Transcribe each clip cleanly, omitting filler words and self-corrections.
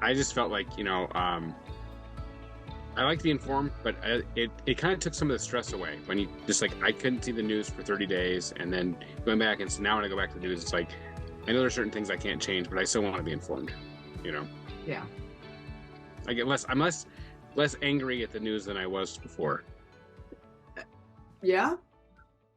I just felt like, I like to be informed, but it kind of took some of the stress away when you just like, I couldn't see the news for 30 days and then going back. And so now when I go back to the news, it's like, I know there's certain things I can't change, but I still want to be informed, Yeah. I'm less angry at the news than I was before. Yeah.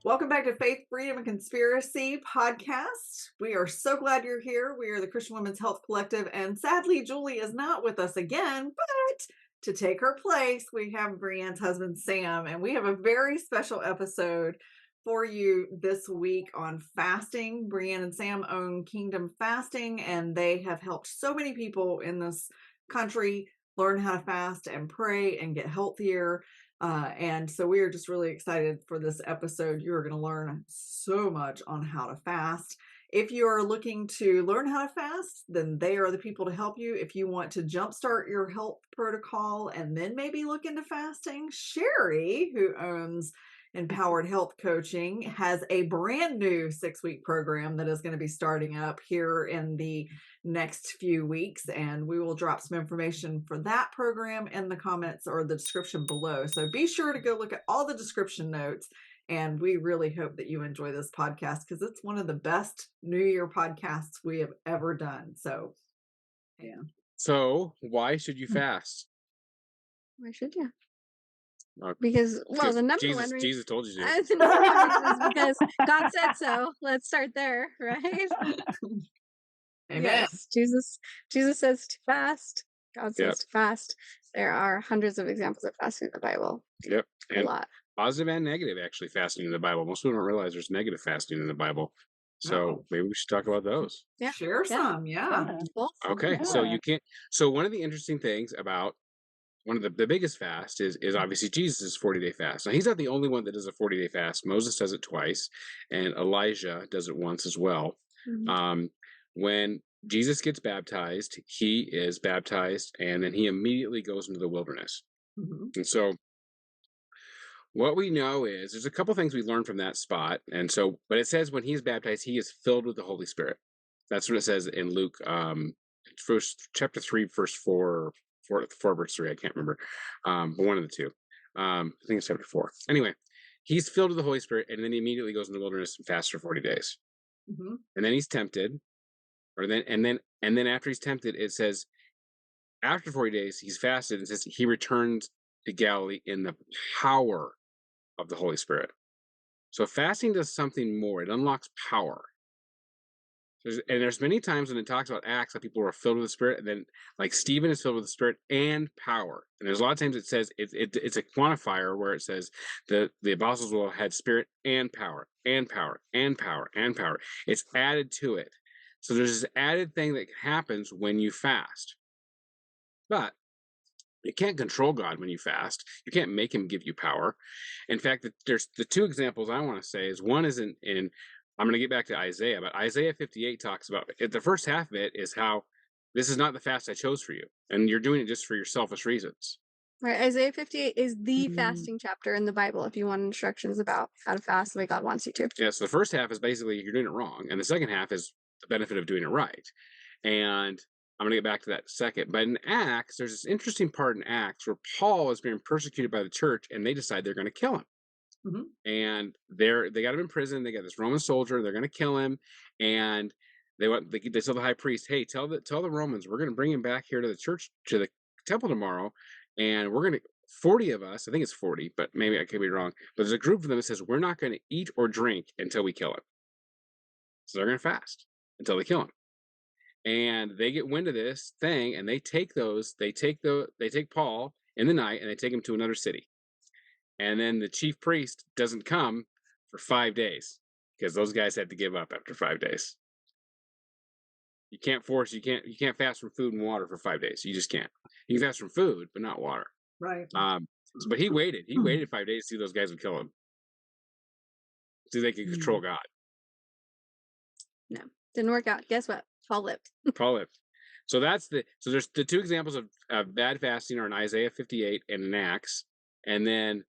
Welcome back to Faith, Freedom, and Conspiracy podcast. We are so glad you're here. We are the Christian Women's Health Collective, and sadly, Julie is not with us again, but to take her place, we have Brianne's husband, Sam, and we have a very special episode for you this week on fasting. Brianne and Sam own Kingdom Fasting, and they have helped so many people in this country learn how to fast and pray and get healthier. And so we are just really excited for this episode. You're going to learn so much on how to fast. If you are looking to learn how to fast, then they are the people to help you. If you want to jumpstart your health protocol and then maybe look into fasting, Sherry, who owns Empowered Health Coaching, has a brand new 6-week program that is going to be starting up here in the next few weeks, and we will drop some information for that program in the comments or the description below. So be sure to go look at all the description notes, and we really hope that you enjoy this podcast because it's one of the best New Year podcasts we have ever done. So yeah. So why should you fast? Why should you? Because, well, the number one reason Jesus told you to. The number one reason is because God said so. Let's start there, right? Amen. Yes, Jesus says to fast. God says to fast. There are hundreds of examples of fasting in the Bible. Yep, a lot. Positive and negative, actually, fasting in the Bible. Most people don't realize there's negative fasting in the Bible. So maybe we should talk about those. Yeah, share some. Yeah. Okay, so you can't. So one of the interesting things about one of the biggest fast is obviously Jesus' 40-day fast. Now, he's not the only one that does a 40-day fast. Moses does it twice, and Elijah does it once as well. Mm-hmm. When Jesus gets baptized, he is baptized, and then he immediately goes into the wilderness. Mm-hmm. And so what we know is there's a couple things we learned from that spot. And so, but it says when he's baptized, he is filled with the Holy Spirit. That's what it says in Luke, chapter 3, verse 4 verse 3. I can't remember, but one of the two. I think it's chapter 4. Anyway, he's filled with the Holy Spirit, and then he immediately goes in the wilderness and fasts for 40 days. Mm-hmm. And then he's tempted, and then after he's tempted, it says after 40 days he's fasted, and says he returns to Galilee in the power of the Holy Spirit. So fasting does something more. It unlocks power. There's many times when it talks about Acts that people are filled with the Spirit, and then like Stephen is filled with the Spirit and power. And there's a lot of times it says it's a quantifier where it says the apostles will have had Spirit and power and power and power and power. It's added to it. So there's this added thing that happens when you fast. But you can't control God when you fast. You can't make him give you power. In fact, there's the two examples I want to say is one is in I'm going to get back to Isaiah, but Isaiah 58 talks about it. The first half of it is how this is not the fast I chose for you, and you're doing it just for your selfish reasons. Right. Isaiah 58 is the fasting chapter in the Bible if you want instructions about how to fast the way God wants you to. Yeah, so the first half is basically you're doing it wrong, and the second half is the benefit of doing it right. And I'm going to get back to that in a second. But in Acts, there's this interesting part in Acts where Paul is being persecuted by the church, and they decide they're going to kill him. Mm-hmm. And they got him in prison. They got this Roman soldier. They're going to kill him, and they tell the high priest, "Hey, tell the Romans we're going to bring him back here to the church, to the temple tomorrow, and we're going to 40 of us. I think it's 40, but maybe I could be wrong. But there's a group of them that says we're not going to eat or drink until we kill him. So they're going to fast until they kill him." And they get wind of this thing, and they take Paul in the night, and they take him to another city. And then the chief priest doesn't come for 5 days because those guys had to give up after 5 days. You can't fast from food and water for 5 days. You just can't. You can fast from food, but not water. Right. But he waited. He waited 5 days to see those guys would kill him. So they could control God. No, didn't work out. Guess what? Paul lived. Paul lived. So there's the two examples of bad fasting are in Isaiah 58 and in Acts. And then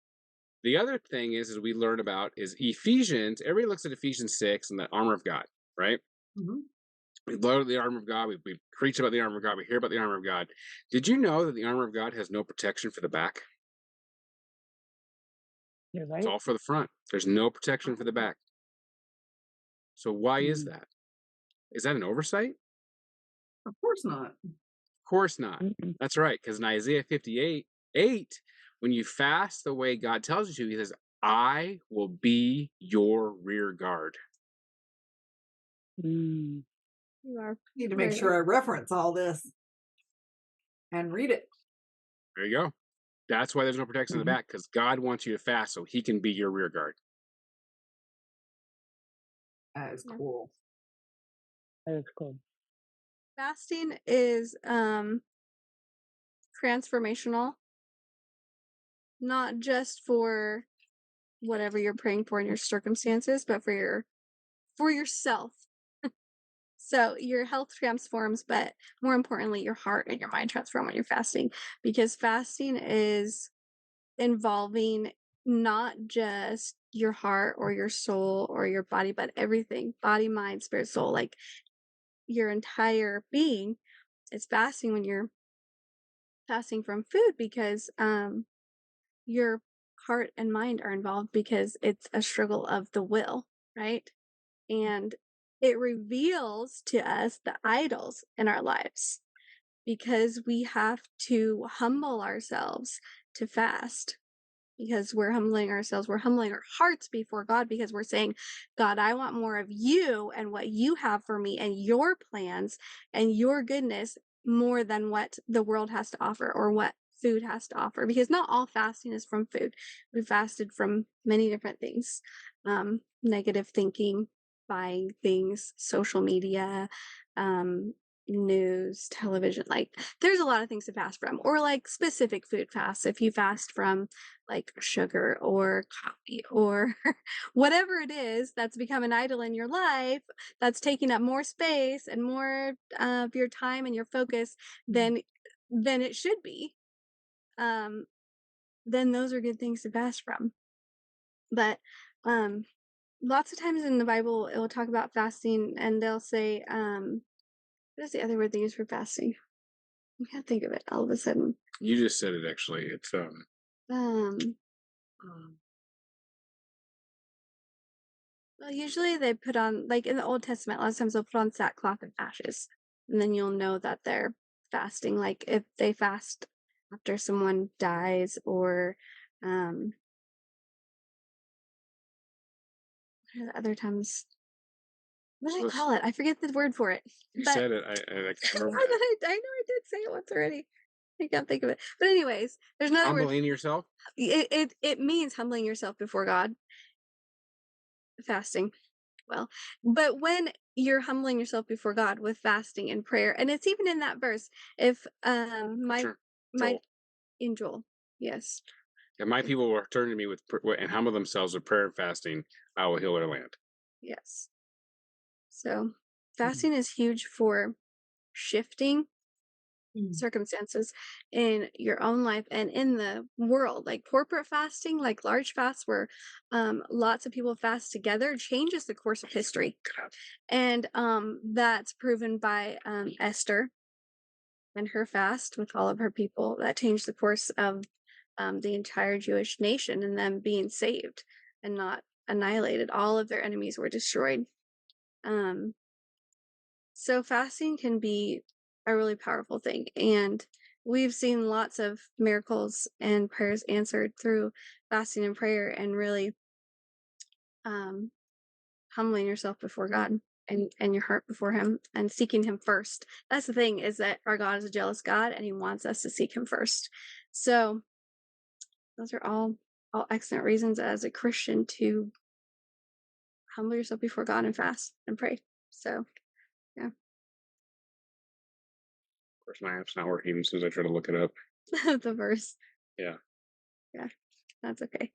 the other thing is we learn about is Ephesians. Everybody looks at Ephesians 6 and the armor of God, right? Mm-hmm. We load the armor of God. We preach about the armor of God. We hear about the armor of God. Did you know that the armor of God has no protection for the back? You're It's right. all for the front. There's no protection for the Oh, back. So why is Mm, that? Is that an oversight? of course not. Of course not. mm, That's right. Because in Isaiah 58:8, when you fast the way God tells you to, he says, I will be your rear guard. mm. You are Need to make right. sure I reference all this and read it. There you go. That's why there's no protection in the Mhm. back, because God wants you to fast so he can be your rear guard. That is Yeah. cool. That is cool. Fasting is transformational, not just for whatever you're praying for in your circumstances, but for yourself. So your health transforms, but more importantly, your heart and your mind transform when you're fasting, because fasting is involving not just your heart or your soul or your body, but everything, body, mind, spirit, soul, like your entire being is fasting when you're fasting from food, because your heart and mind are involved, because it's a struggle of the will, right? And it reveals to us the idols in our lives, because we have to humble ourselves to fast, because we're humbling ourselves, we're humbling our hearts before God, because we're saying, God, I want more of you and what you have for me and your plans and your goodness, more than what the world has to offer or what food has to offer, because not all fasting is from food. We fasted from many different things, negative thinking, buying things, social media, news, television, like there's a lot of things to fast from, or like specific food fasts. If you fast from like sugar or coffee or whatever it is that's become an idol in your life, that's taking up more space and more of your time and your focus than it should be, um then those are good things to fast from. But um lots of times in the Bible it will talk about fasting, and they'll say, what is the other word they use for fasting? I can't think of it all of a sudden. You just said it actually. It's um Well, usually they put on, like in the Old Testament, a lot of times they'll put on sackcloth and ashes, and then you'll know that they're fasting. Like if they fast after someone dies, or um, what are the other times? What do so I call it? I forget the word for it. you But said it. I can't I know remember. I did say it once already. I can't think of it. But anyways, there's another word. Humbling yourself. It means humbling yourself before God, fasting. Well, but when you're humbling yourself before God with fasting and prayer, and it's even in that verse, if Sure. my Joel. in Joel, yes, If my people will turn to me and humble themselves with prayer and fasting, I will heal their land. yes. So Mhm. fasting is huge for shifting Mm. circumstances in your own life and in the world. Like corporate fasting, like large fasts where lots of people fast together, changes the course of history. And that's proven by Esther and her fast with all of her people. That changed the course of the entire Jewish nation, and them being saved and not annihilated. All of their enemies were destroyed. Um, so fasting can be a really powerful thing, and we've seen lots of miracles and prayers answered through fasting and prayer, and really um, humbling yourself before God, and your heart before him, and seeking him first. That's the thing, is that our God is a jealous God, and he wants us to seek him first. So those are all excellent reasons as a Christian to humble yourself before God and fast and pray. So yeah. Of course, my app's not working as soon as I try to look it up. The verse. Yeah. Yeah, that's okay.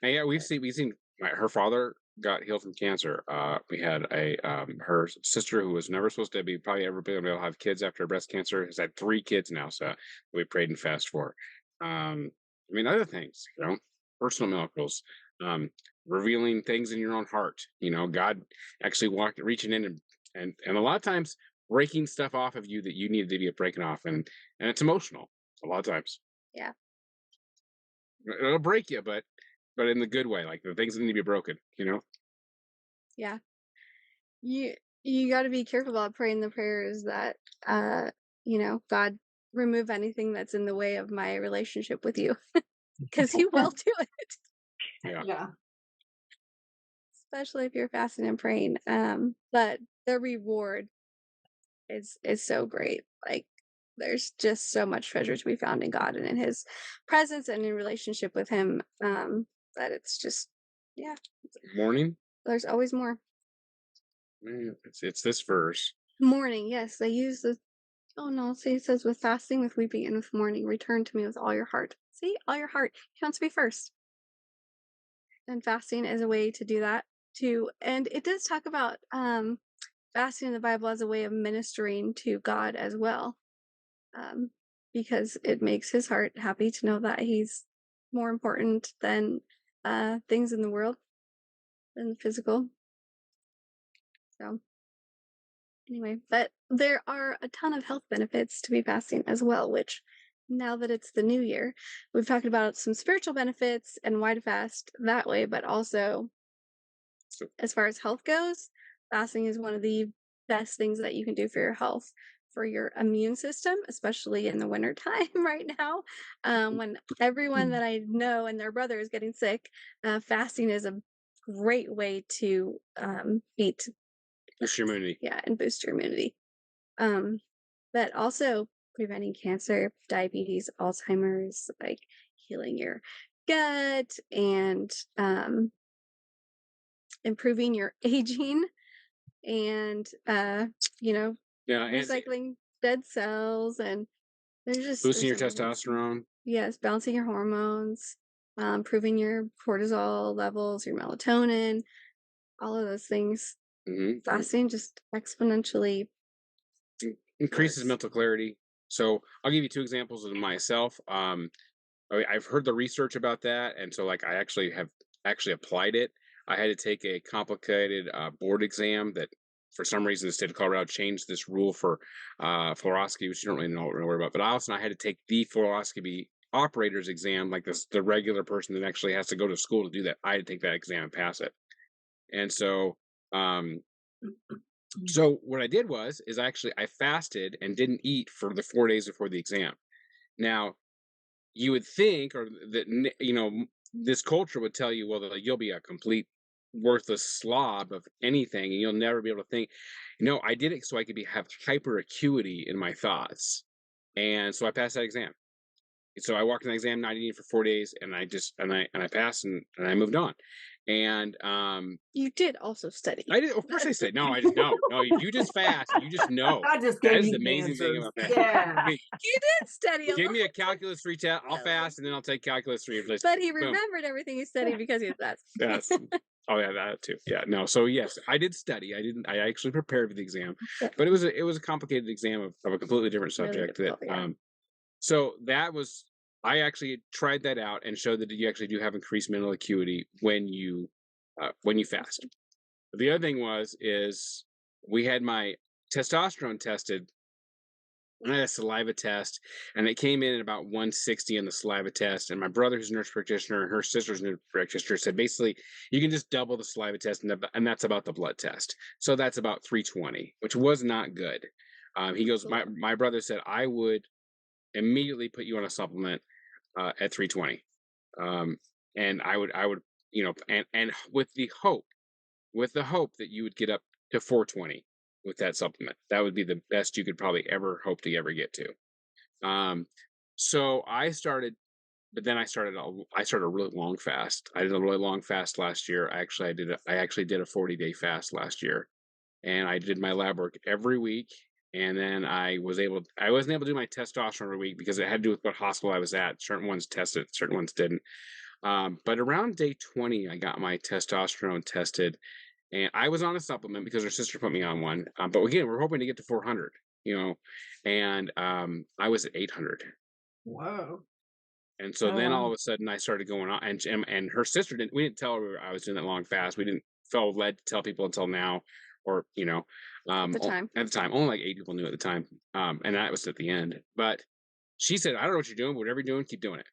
And yeah, we've seen her father got healed from cancer. We had her sister who was never supposed to be probably ever been able to have kids after breast cancer has had 3 kids now. So we prayed and fast for. I mean, other things, personal miracles, um, revealing things in your own heart. God actually reaching in and a lot of times breaking stuff off of you that you needed to be breaking off, and it's emotional a lot of times. Yeah. It'll break you, but in the good way, like the things that need to be broken, Yeah. You you got to be careful about praying the prayers that God, remove anything that's in the way of my relationship with you, because he will do it, Yeah. Yeah. especially if you're fasting and praying. But the reward is so great. Like, there's just so much treasure to be found in God and in his presence and in relationship with him, that it's just, yeah, Morning. there's always more. Man, it's this verse. Morning, yes, they use the oh no, see, it says with fasting, with weeping, and with mourning, return to me with all your heart. See, all your heart. He wants to be first. And fasting is a way to do that too. And it does talk about fasting in the Bible as a way of ministering to God as well. Um, because it makes his heart happy to know that he's more important than things in the world, than the physical. So anyway, but there are a ton of health benefits to be fasting as well, which now that it's the new year, we've talked about some spiritual benefits and why to fast that way, but also So, as far as health goes, fasting is one of the best things that you can do for your health, for your immune system, especially in the winter time right now, when everyone that I know and their brother is getting sick. Fasting is a great way to beat boost your immunity. yeah, and boost your immunity. Um, but also preventing cancer, diabetes, Alzheimer's, like healing your gut and improving your aging and Yeah, and recycling dead cells, and boosting your there's so many. testosterone. Yes, balancing your hormones, improving your cortisol levels, your melatonin, all of those things. Hmm. Fasting just exponentially Increases works. mental clarity. So I'll give you two examples of myself. I've heard the research about that, and so like I actually applied it. I had to take a complicated board exam that, for some reason, the state of Colorado changed this rule for fluoroscopy, which you don't really know what to worry about. But I also had to take the fluoroscopy operator's exam, like this, the regular person that actually has to go to school to do that. I had to take that exam and pass it. And um, so what I did is I fasted and didn't eat for the 4 days before the exam. Now, you would think, or that this culture would tell you, well, that you'll be a complete worthless slob of anything, and you'll never be able to think. I did it so I could have hyper acuity in my thoughts, and so I passed that exam. So I walked in the exam not eating for 4 days, and I passed, and I moved on. And You did also study. I did, of course, I said no. I just no. If you just fast, you just know. God just That gave is you the amazing thing answers. about that. Yeah. You did study a Give lot, me a calculus 3 test. I'll really. fast, and then I'll take calculus 3. But he Boom. remembered everything he studied because he was fast. Yes. Oh yeah, that too. Yeah. No. So yes, I did study. I actually prepared for the exam, but it was a complicated exam of a completely different Really subject. difficult, yeah. So that was, I actually tried that out and showed that you actually do have increased mental acuity when you fast. But the other thing is we had my testosterone tested. And I had a saliva test, and it came in at about 160 on the saliva test. And my brother, who's a nurse practitioner, and her sister's nurse practitioner, said basically you can just double the saliva test, and that's about the blood test. So that's about 320, which was not good. He goes, my brother said I would immediately put you on a supplement at 320, and I would, and with the hope that you would get up to 420 with that supplement. That would be the best you could probably ever hope to ever get to. So I started, but then I started a really long fast. I did a really long fast last year. I actually did a 40-day fast last year, and I did my lab work every week. And then I wasn't able to do my testosterone every week because it had to do with what hospital I was at. Certain ones tested, certain ones didn't. But around day 20, I got my testosterone tested, and I was on a supplement because her sister put me on one. But again, we're hoping to get to 400, and I was at 800. Whoa. And so Oh, then all wow. of a sudden I started going on, and her sister we didn't tell her I was doing that long fast. We didn't feel led to tell people until now, or At the time. At the time, only like 8 people knew at the time, and that was at the end. But she said, "I don't know what you're doing, but whatever you're doing, keep doing it."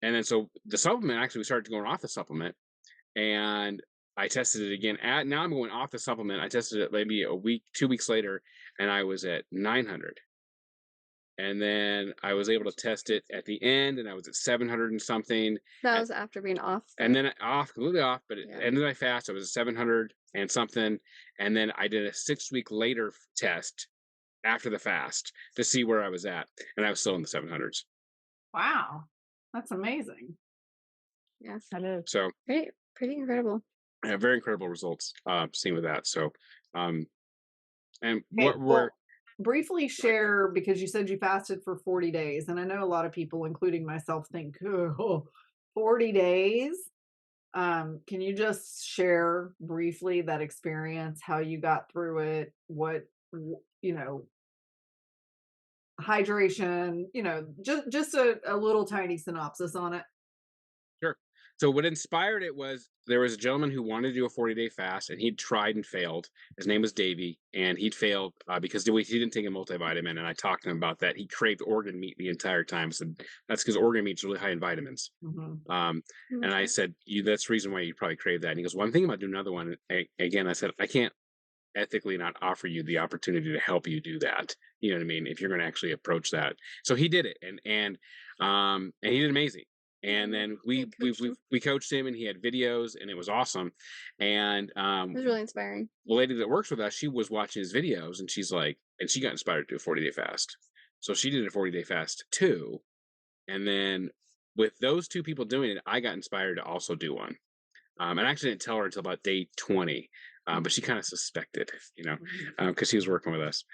And then so the supplement, actually, we started going off the supplement, and I tested it again. Now I'm going off the supplement. I tested it maybe a week, 2 weeks later, and I was at 900. And then I was able to test it at the end, and I was at 700 and something. That was after being off. And then completely off, but at Yeah. the end of my fast, I was at 700 and something. And then I did a 6 week later test after the fast to see where I was at, and I was still in the 700s. Wow. That's amazing. Yes. That is. So Pretty incredible. very incredible results seen with that. So, and Okay, what well, were briefly share, because you said you fasted for 40 days. And I know a lot of people, including myself, think, oh, 40 days. Can you just share briefly that experience, how you got through it, hydration, just a little tiny synopsis on it. Sure. So what inspired it was there was a gentleman who wanted to do a 40-day fast, and he'd tried and failed. His name was Davey, and he'd failed because he didn't take a multivitamin. And I talked to him about that. He craved organ meat the entire time. So that's because organ meat's really high in vitamins. And I said, that's the reason why you probably crave that. And he goes, well, I'm thinking about doing another one. Again, I said, I can't ethically not offer you the opportunity to help you do that. You know what I mean? If you're going to actually approach that. So he did it, and he did amazing. And then we coached him, and he had videos, and it was awesome. And It was really inspiring. the lady that works with us, she was watching his videos, and she's like, and she got inspired to do a 40-day fast. So she did a 40-day fast too. And then with those two people doing it, I got inspired to also do one. And I actually didn't tell her until about day 20, but she kind of suspected, because she was working with us.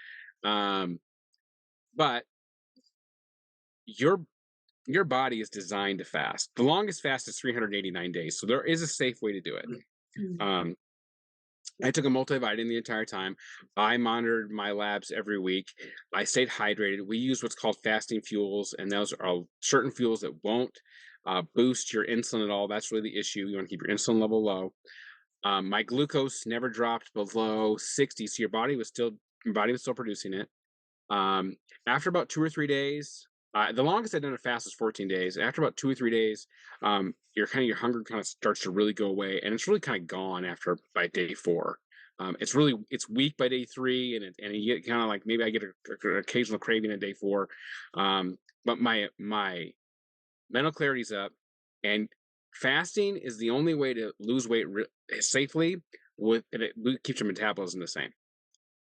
But your body is designed to fast. The longest fast is 389 days, so there is a safe way to do it. I took a multivitamin the entire time. I monitored my labs every week. I stayed hydrated. We use what's called fasting fuels, and those are certain fuels that won't boost your insulin at all. That's really the issue. You want to keep your insulin level low. My glucose never dropped below 60, so your body was still producing it. After about 2 or 3 days, the longest I'd done a fast was 14 days. After about 2 or 3 days, your hunger kind of starts to really go away, and it's really kind of gone by day 4. It's weak by day 3, and you get kind of like, maybe I get an occasional craving at day 4, but my mental clarity's up, and fasting is the only way to lose weight safely. It keeps your metabolism the same.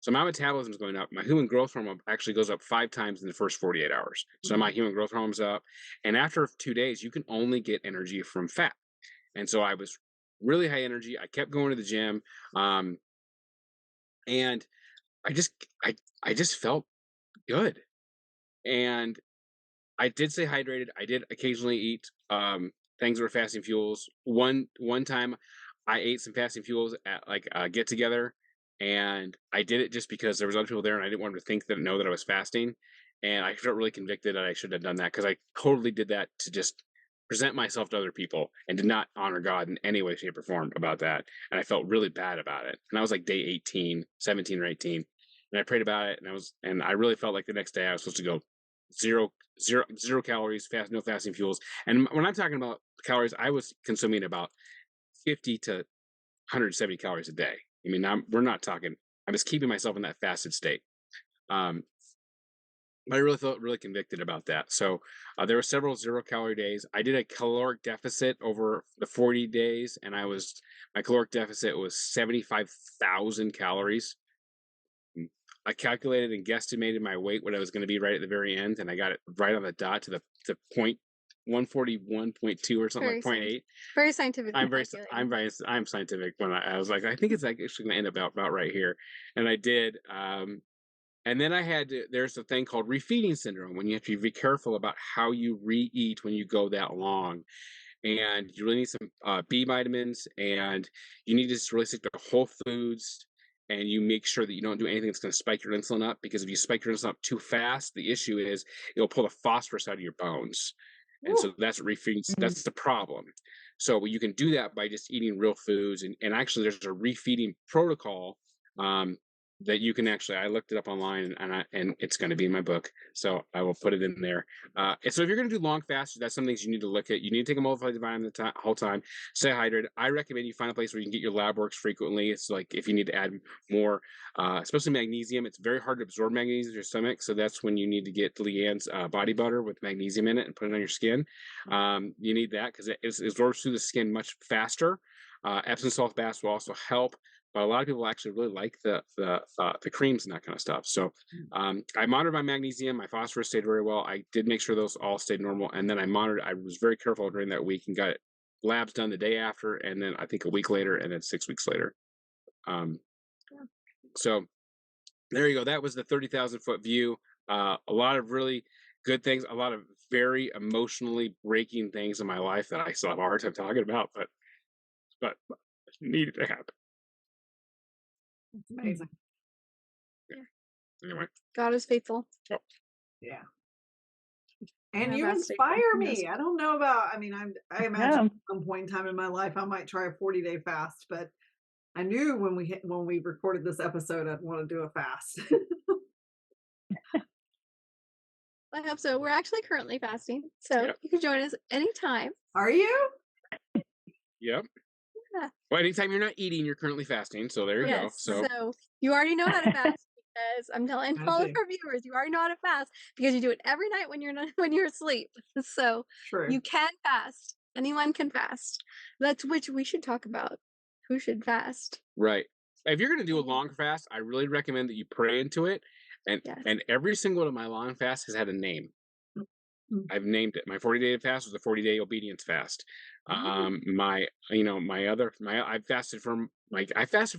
So my metabolism is going up. My human growth hormone actually goes up 5 times in the first 48 hours. So my human growth hormone's up. And after 2 days, you can only get energy from fat. And so I was really high energy. I kept going to the gym. And I just felt good. And I did stay hydrated. I did occasionally eat things that were fasting fuels. One time I ate some fasting fuels at like a get together. And I did it just because there was other people there, and I didn't want them to know that I was fasting. And I felt really convicted that I should have done that, because I totally did that to just present myself to other people and did not honor God in any way, shape, or form about that. And I felt really bad about it. And I was like day 17 or 18. And I prayed about it, and I really felt like the next day I was supposed to go zero calories, no fasting fuels. And when I'm talking about calories, I was consuming about 50 to 170 calories a day. I mean, we're not talking, I was keeping myself in that fasted state. But I really felt really convicted about that. So there were several 0-calorie days. I did a caloric deficit over the 40 days, and my caloric deficit was 75,000 calories. I calculated and guesstimated my weight, what I was going to be right at the very end, and I got it right on the dot to the point 141.2 or something, like 0.8. Very scientific. I'm scientific. When I was like, I think it's like actually going to end up about right here, and I did. And then there's a thing called refeeding syndrome, when you have to be careful about how you re-eat when you go that long. And you really need some B vitamins, and you need to just really stick to whole foods, and you make sure that you don't do anything that's going to spike your insulin up, because if you spike your insulin up too fast, the issue is it'll pull the phosphorus out of your bones. And so that's refeeding. That's the problem. So you can do that by just eating real foods. And actually, there's a refeeding protocol that you can actually, I looked it up online, and it's going to be in my book, so I will put it in there. And so if you're going to do long fasts, that's some things you need to look at. You need to take a multivitamin the whole time. Stay hydrated. I recommend you find a place where you can get your lab works frequently. It's like if you need to add more, especially magnesium, it's very hard to absorb magnesium in your stomach, so that's when you need to get Leanne's body butter with magnesium in it and put it on your skin. You need that because it absorbs through the skin much faster. Epsom salt baths will also help, but a lot of people actually really like the creams and that kind of stuff. So I monitored my magnesium, my phosphorus stayed very well. I did make sure those all stayed normal, and then I was very careful during that week and got labs done the day after, and then I think a week later, and then 6 weeks later. Yeah. So there you go. That was the 30,000-foot view. A lot of really good things, a lot of very emotionally breaking things in my life that I still have a hard time talking about, but needed to happen. It's amazing. Anyway. God is faithful. Yeah. And How you about Stacey? inspire Yes. me. I don't know about, I mean, I imagine Yeah. at some point in time in my life I might try a 40-day fast, but I knew when we recorded this episode I'd want to do a fast. I hope so. We're actually currently fasting, so Yep. you can join us anytime. Are you? Yep. Yeah. Well, anytime you're not eating, you're currently fasting. So there you go. Yes. So So you already know how to fast because I'm telling I all of do. our viewers, you already know how to fast because you do it every night when you're not, when you're asleep. So True. you can fast. Anyone can fast. That's which we should talk about. Who should fast? right. If you're gonna do a long fast, I really recommend that you pray into it. And Yes. and every single one of my long fasts has had a name. Mm. I've named it. My 40-day fast was a 40-day obedience fast. My I fasted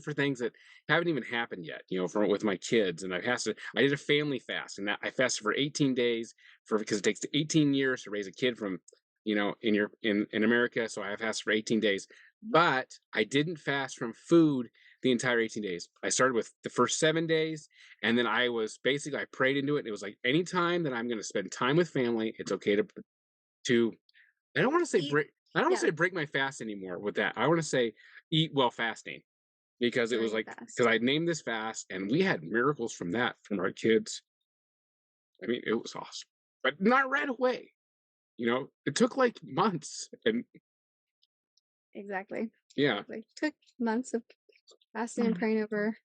for things that haven't even happened yet, with my kids. And I did a family fast, and that I fasted for 18 days because it takes 18 years to raise a kid from, in America. So I fasted for 18 days, but I didn't fast from food the entire 18 days. I started with the first 7 days, and then I prayed into it. And it was like, anytime that I'm going to spend time with family, it's okay to, I don't want to say Eat. break, I don't want to Yeah. say break my fast anymore with that. I want to say eat while fasting, because it was During like, fast. because I named this fast and we had miracles from that, from our kids. I mean, it was awesome, but not right away. It took like months, and Exactly. yeah, Exactly. Took months of fasting and praying over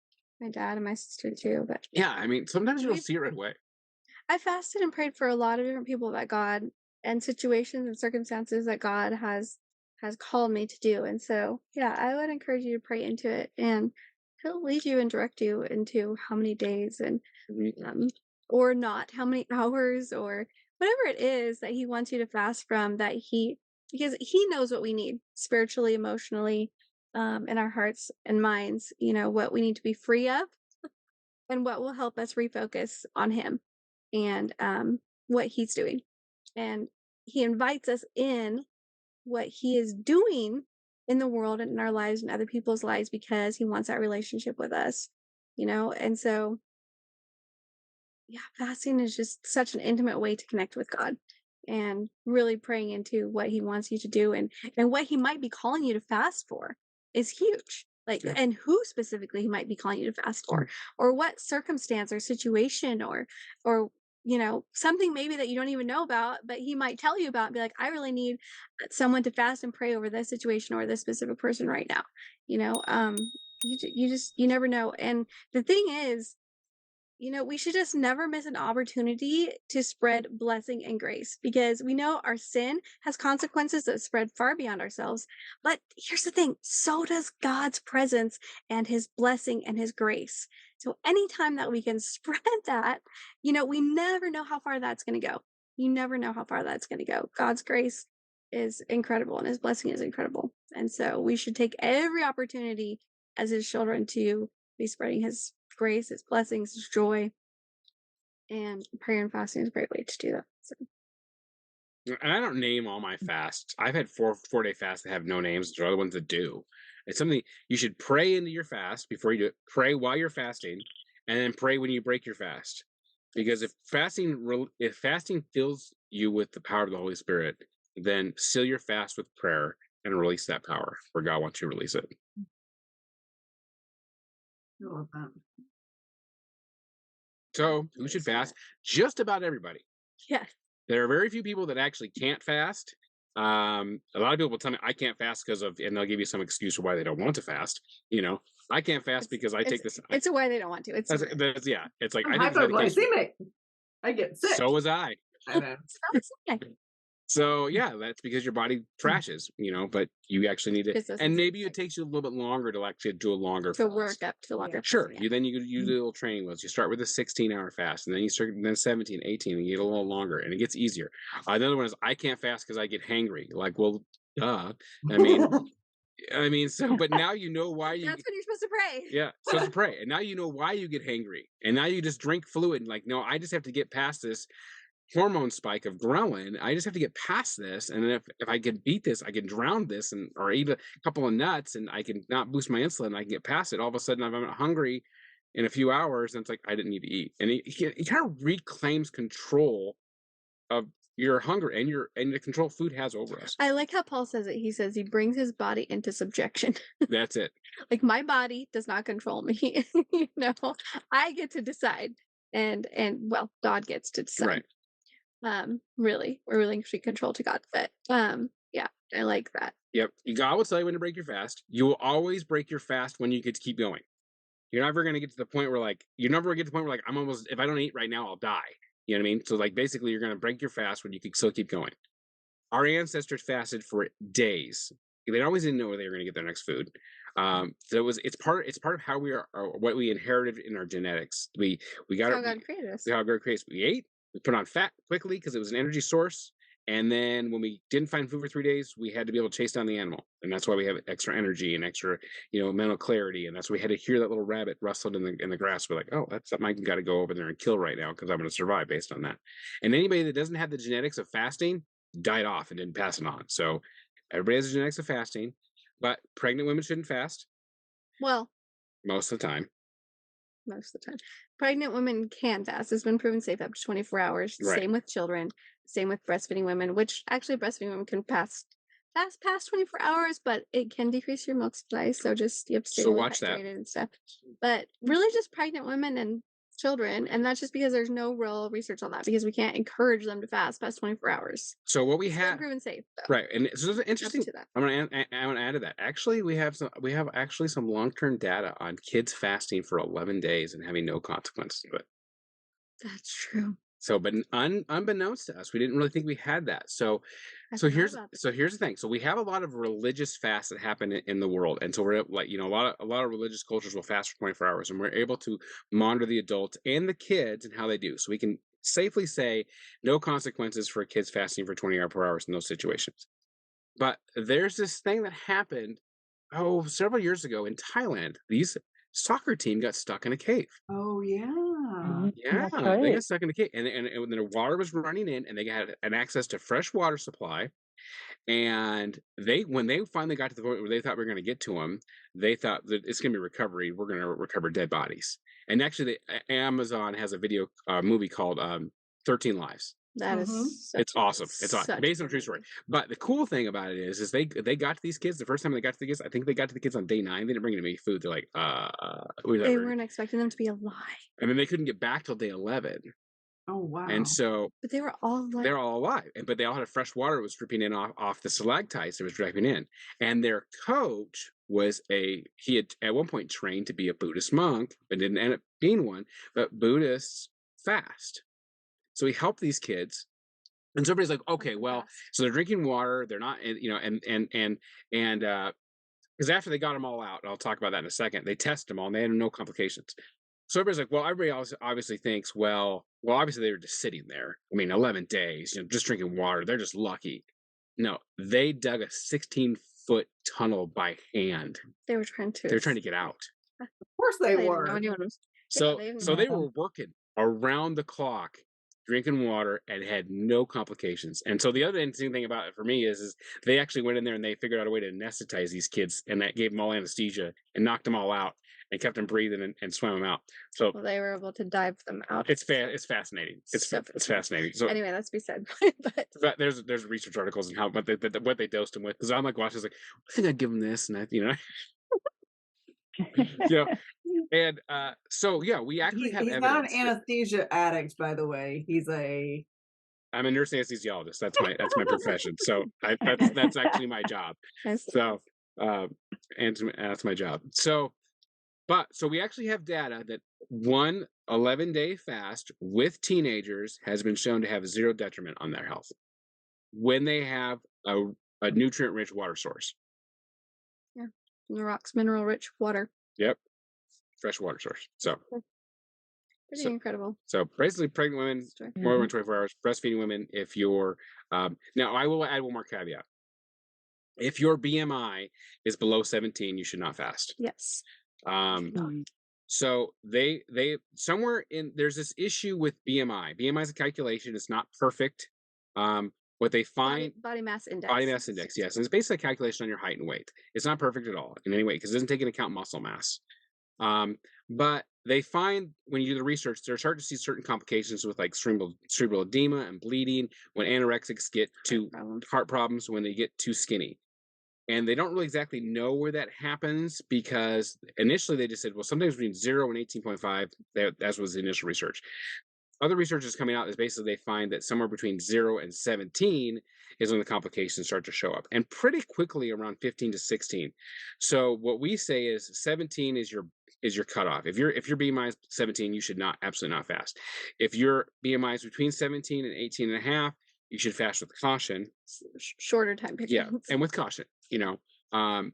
my dad and my sister too, but yeah. I mean, sometimes you don't we see it right away. I fasted and prayed for a lot of different people that God and situations and circumstances that God has called me to do. And so, yeah, I would encourage you to pray into it, and He'll lead you and direct you into how many days and or not, how many hours or whatever it is that He wants you to fast from. Because He knows what we need spiritually, emotionally, in our hearts and minds. What we need to be free of, and what will help us refocus on Him and what He's doing. And He invites us in what He is doing in the world and in our lives and other people's lives because He wants that relationship with us, And so, yeah, fasting is just such an intimate way to connect with God and really praying into what He wants you to do and what He might be calling you to fast for is huge. Like, Yeah. and who specifically He might be calling you to fast for, or what circumstance or situation or something maybe that you don't even know about, but He might tell you about and be like, I really need someone to fast and pray over this situation or this specific person right now. You never know. And the thing is, we should just never miss an opportunity to spread blessing and grace, because we know our sin has consequences that spread far beyond ourselves. But here's the thing, so does God's presence and His blessing and His grace. So anytime that we can spread that, we never know how far that's going to go. You never know how far that's going to go. God's grace is incredible and His blessing is incredible. And so we should take every opportunity as His children to be spreading His grace, His blessings, His joy, and prayer and fasting is a great way to do that. So. And I don't name all my fasts. I've had 4-day fasts that have no names. There are other ones that do. It's something you should pray into your fast before you do it. Pray while you're fasting, and then pray when you break your fast. Because if fasting fills you with the power of the Holy Spirit, then seal your fast with prayer and release that power where God wants you to release it. I love that. So who should fast? Just about everybody. Yes. There are very few people that actually can't fast. A lot of people will tell me I can't fast because of, and they'll give you some excuse for why they don't want to fast. I can't fast because I take this. It's a why they don't want to. It's Yeah. It's like I'm I take this medication. hypoglycemic. I get sick. So was I. I know. So yeah, that's because your body trashes, but you actually need to, Business and is maybe it like- takes you a little bit longer to actually do a longer to fast. work up to the longer. Sure. Yeah. You do the little training wheels. You start with a 16-hour fast, and then you start then 17, 18, and you get a little longer, and it gets easier. The other one is I can't fast because I get hangry. Like, well, duh. So but now you know why you That's when you're supposed to pray. yeah, so to pray. And now you know why you get hangry. And now you just drink fluid and like, no, I just have to get past this hormone spike of ghrelin. I just have to get past this. And then if I can beat this, I can drown this or eat a couple of nuts and I can not boost my insulin and I can get past it. All of a sudden I'm hungry in a few hours and it's like I didn't need to eat. And he kind of reclaims control of your hunger and the control food has over us. I like how Paul says it. He says he brings his body into subjection. That's it. Like my body does not control me. I get to decide. And well, God gets to decide. Right. Really, we're relinquishing control to God. But yeah, I like that. Yep. God will tell you when to break your fast. You will always break your fast when you get to keep going. You're never going to get to the point where I'm almost, if I don't eat right now, I'll die. You know what I mean? So like basically you're going to break your fast when you can still keep going. Our ancestors fasted for days. They always didn't know where they were going to get their next food. So it's part of how we are, what we inherited in our genetics. We got how God created us. How God created us. We ate, we put on fat quickly because it was an energy source. And then when we didn't find food for 3 days, we had to be able to chase down the animal. And that's why we have extra energy and extra, mental clarity. And that's why we had to hear that little rabbit rustled in the grass. We're like, oh, that's something I got to go over there and kill right now because I'm going to survive based on that. And anybody that doesn't have the genetics of fasting died off and didn't pass it on. So everybody has the genetics of fasting, but pregnant women shouldn't fast. Well, most of the time. Pregnant women can fast. It's been proven safe up to 24 hours. Right. Same with children. Same with breastfeeding women, which actually breastfeeding women can fast past 24 hours, but it can decrease your milk supply. So just you have to stay really watch that. hydrated and stuff. But really just pregnant women and children, and that's just because there's no real research on that because we can't encourage them to fast past 24 hours. So what we It's have been proven safe though. right, and so there's an interesting. To that. I'm gonna add to that. Actually, we have some long-term data on kids fasting for 11 days and having no consequences to it. That's true. So, but unbeknownst to us, we didn't really think we had that. So here's the thing. So we have a lot of religious fasts that happen in the world, and so we're like, a lot of religious cultures will fast for 24 hours, and we're able to monitor the adults and the kids and how they do. So we can safely say no consequences for kids fasting for 24 hours in those situations. But there's this thing that happened several years ago in Thailand. These soccer team got stuck in a cave. Oh yeah. Yeah, That's right. they got stuck in the cave, and the water was running in, and they had an access to fresh water supply. And when they finally got to the point where they thought we were going to get to them, they thought that it's going to be recovery. We're going to recover dead bodies. And actually, Amazon has a movie called 13 Lives. That is It's awesome. It's awesome. Based on a true story. But the cool thing about it is they got to these kids. The first time they got to the kids, I think they got to the kids on day 9. They didn't bring them any food. They're like, they weren't expecting them to be alive. And then they couldn't get back till day 11. Oh wow. And so but they were all alive. They're all alive. But they all had fresh water was dripping in off the stalactites that was dripping in. And their coach he had at one point trained to be a Buddhist monk, but didn't end up being one. But Buddhists fast. So he helped these kids. And so everybody's like, okay, well, so they're drinking water. They're not, and because after they got them all out, and I'll talk about that in a second, they tested them all and they had no complications. So everybody's like, well, everybody obviously thinks, well, obviously they were just sitting there. 11 days, just drinking water. They're just lucky. No, they dug a 16-foot tunnel by hand. They were trying to get out. Of course they were. So they were working around the clock, drinking water, and had no complications. And so the other interesting thing about it for me is they actually went in there and they figured out a way to anesthetize these kids, and that gave them all anesthesia and knocked them all out and kept them breathing and swam them out. So they were able to dive them out. It's fascinating. It's fascinating. So anyway, that's be said. But there's research articles on what they dosed them with. Because I'm like watching, like, I think I'd give them this and that, And so yeah, we actually have He's not an evidence that anesthesia addict, by the way. I'm a nurse anesthesiologist. That's my profession. So that's actually my job. Nice. So and that's my job. So we actually have data that one 11-day fast with teenagers has been shown to have zero detriment on their health when they have a nutrient-rich water source. Yeah. From the rocks, mineral-rich water. Yep, fresh water source. So Pretty So- incredible. so basically, pregnant women Story. more than 24 hours, breastfeeding women. If you're now, I will add one more caveat. If your BMI is below 17, you should not fast. Yes. So they somewhere in there's this issue with BMI. BMI is a calculation; it's not perfect. What they find Body mass index. body mass index, yes, and it's basically a calculation on your height and weight. It's not perfect at all in any way because it doesn't take into account muscle mass. But they find when you do the research, they're starting to see certain complications with like cerebral edema and bleeding when anorexics get to heart problems when they get too skinny. And they don't really exactly know where that happens because initially they just said, well, sometimes between 0 and 18.5, that was the initial research. Other research is coming out is basically they find that somewhere between 0 and 17 is when the complications start to show up, and pretty quickly around 15 to 16. So what we say is 17 is your cutoff. If your BMI is 17, you should absolutely not fast. If your BMI is between 17 and 18 and a half, you should fast with caution. Shorter time Yeah, periods. and with caution. You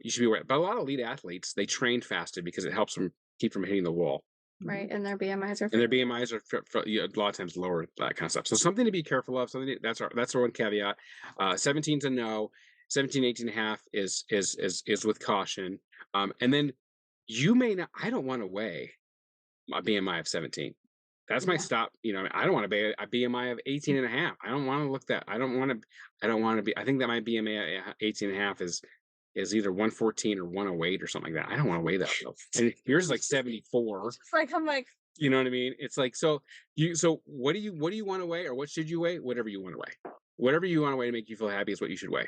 should be aware. But a lot of elite athletes, they train fasted because it helps them keep from hitting the wall. Right, and their BMIs are. And their BMIs are a lot of times lower, that kind of stuff. So something to be careful of. That's our one caveat. 17's a no. 17, 18 and a half is with caution. And then you may not. I don't want to weigh a BMI of 17. That's my stop. I don't want to be a BMI of 18 and a half. I don't want to look that. I don't want to be. I think that my BMI 18 and a half is either 114 or 108 or something like that. I don't want to weigh that. And yours is like 74. It's like I'm like. You know what I mean? It's like so what do you want to weigh, or what should you weigh? Whatever you want to weigh. Whatever you want to weigh to make you feel happy is what you should weigh.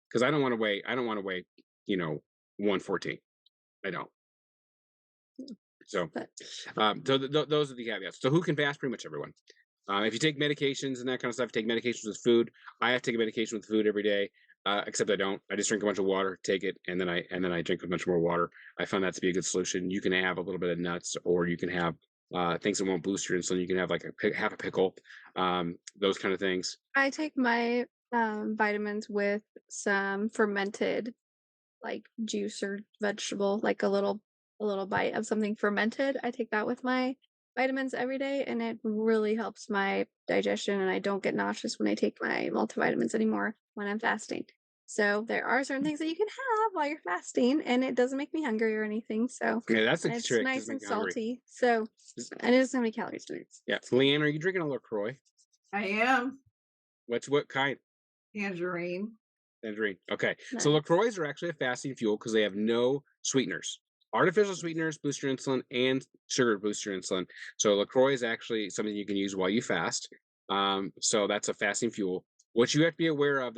Because I don't want to weigh 114. I don't. So those are the caveats. So who can fast? Pretty much everyone. If you take medications and that kind of stuff, take medications with food. I have to take a medication with food every day. Except I don't. I just drink a bunch of water, take it, and then I drink a bunch more water. I found that to be a good solution. You can have a little bit of nuts, or you can have things that won't boost your insulin. You can have like half a pickle, those kind of things. I take my vitamins with some fermented, like juice or vegetable, like a little bite of something fermented. I take that with my vitamins every day, and it really helps my digestion, and I don't get nauseous when I take my multivitamins anymore when I'm fasting. So there are certain things that you can have while you're fasting, and it doesn't make me hungry or anything. So Yeah, that's a it's trick. nice and Doesn't make you hungry. salty. So and it doesn't have any calories to it. Yeah, Leanne, are you drinking a LaCroix? I am. What kind? Tangerine. Tangerine. Okay, Nice. so LaCroix are actually a fasting fuel because they have no sweeteners. Artificial sweeteners boost your insulin, and sugar boosts your insulin. So LaCroix is actually something you can use while you fast. So that's a fasting fuel. What you have to be aware of,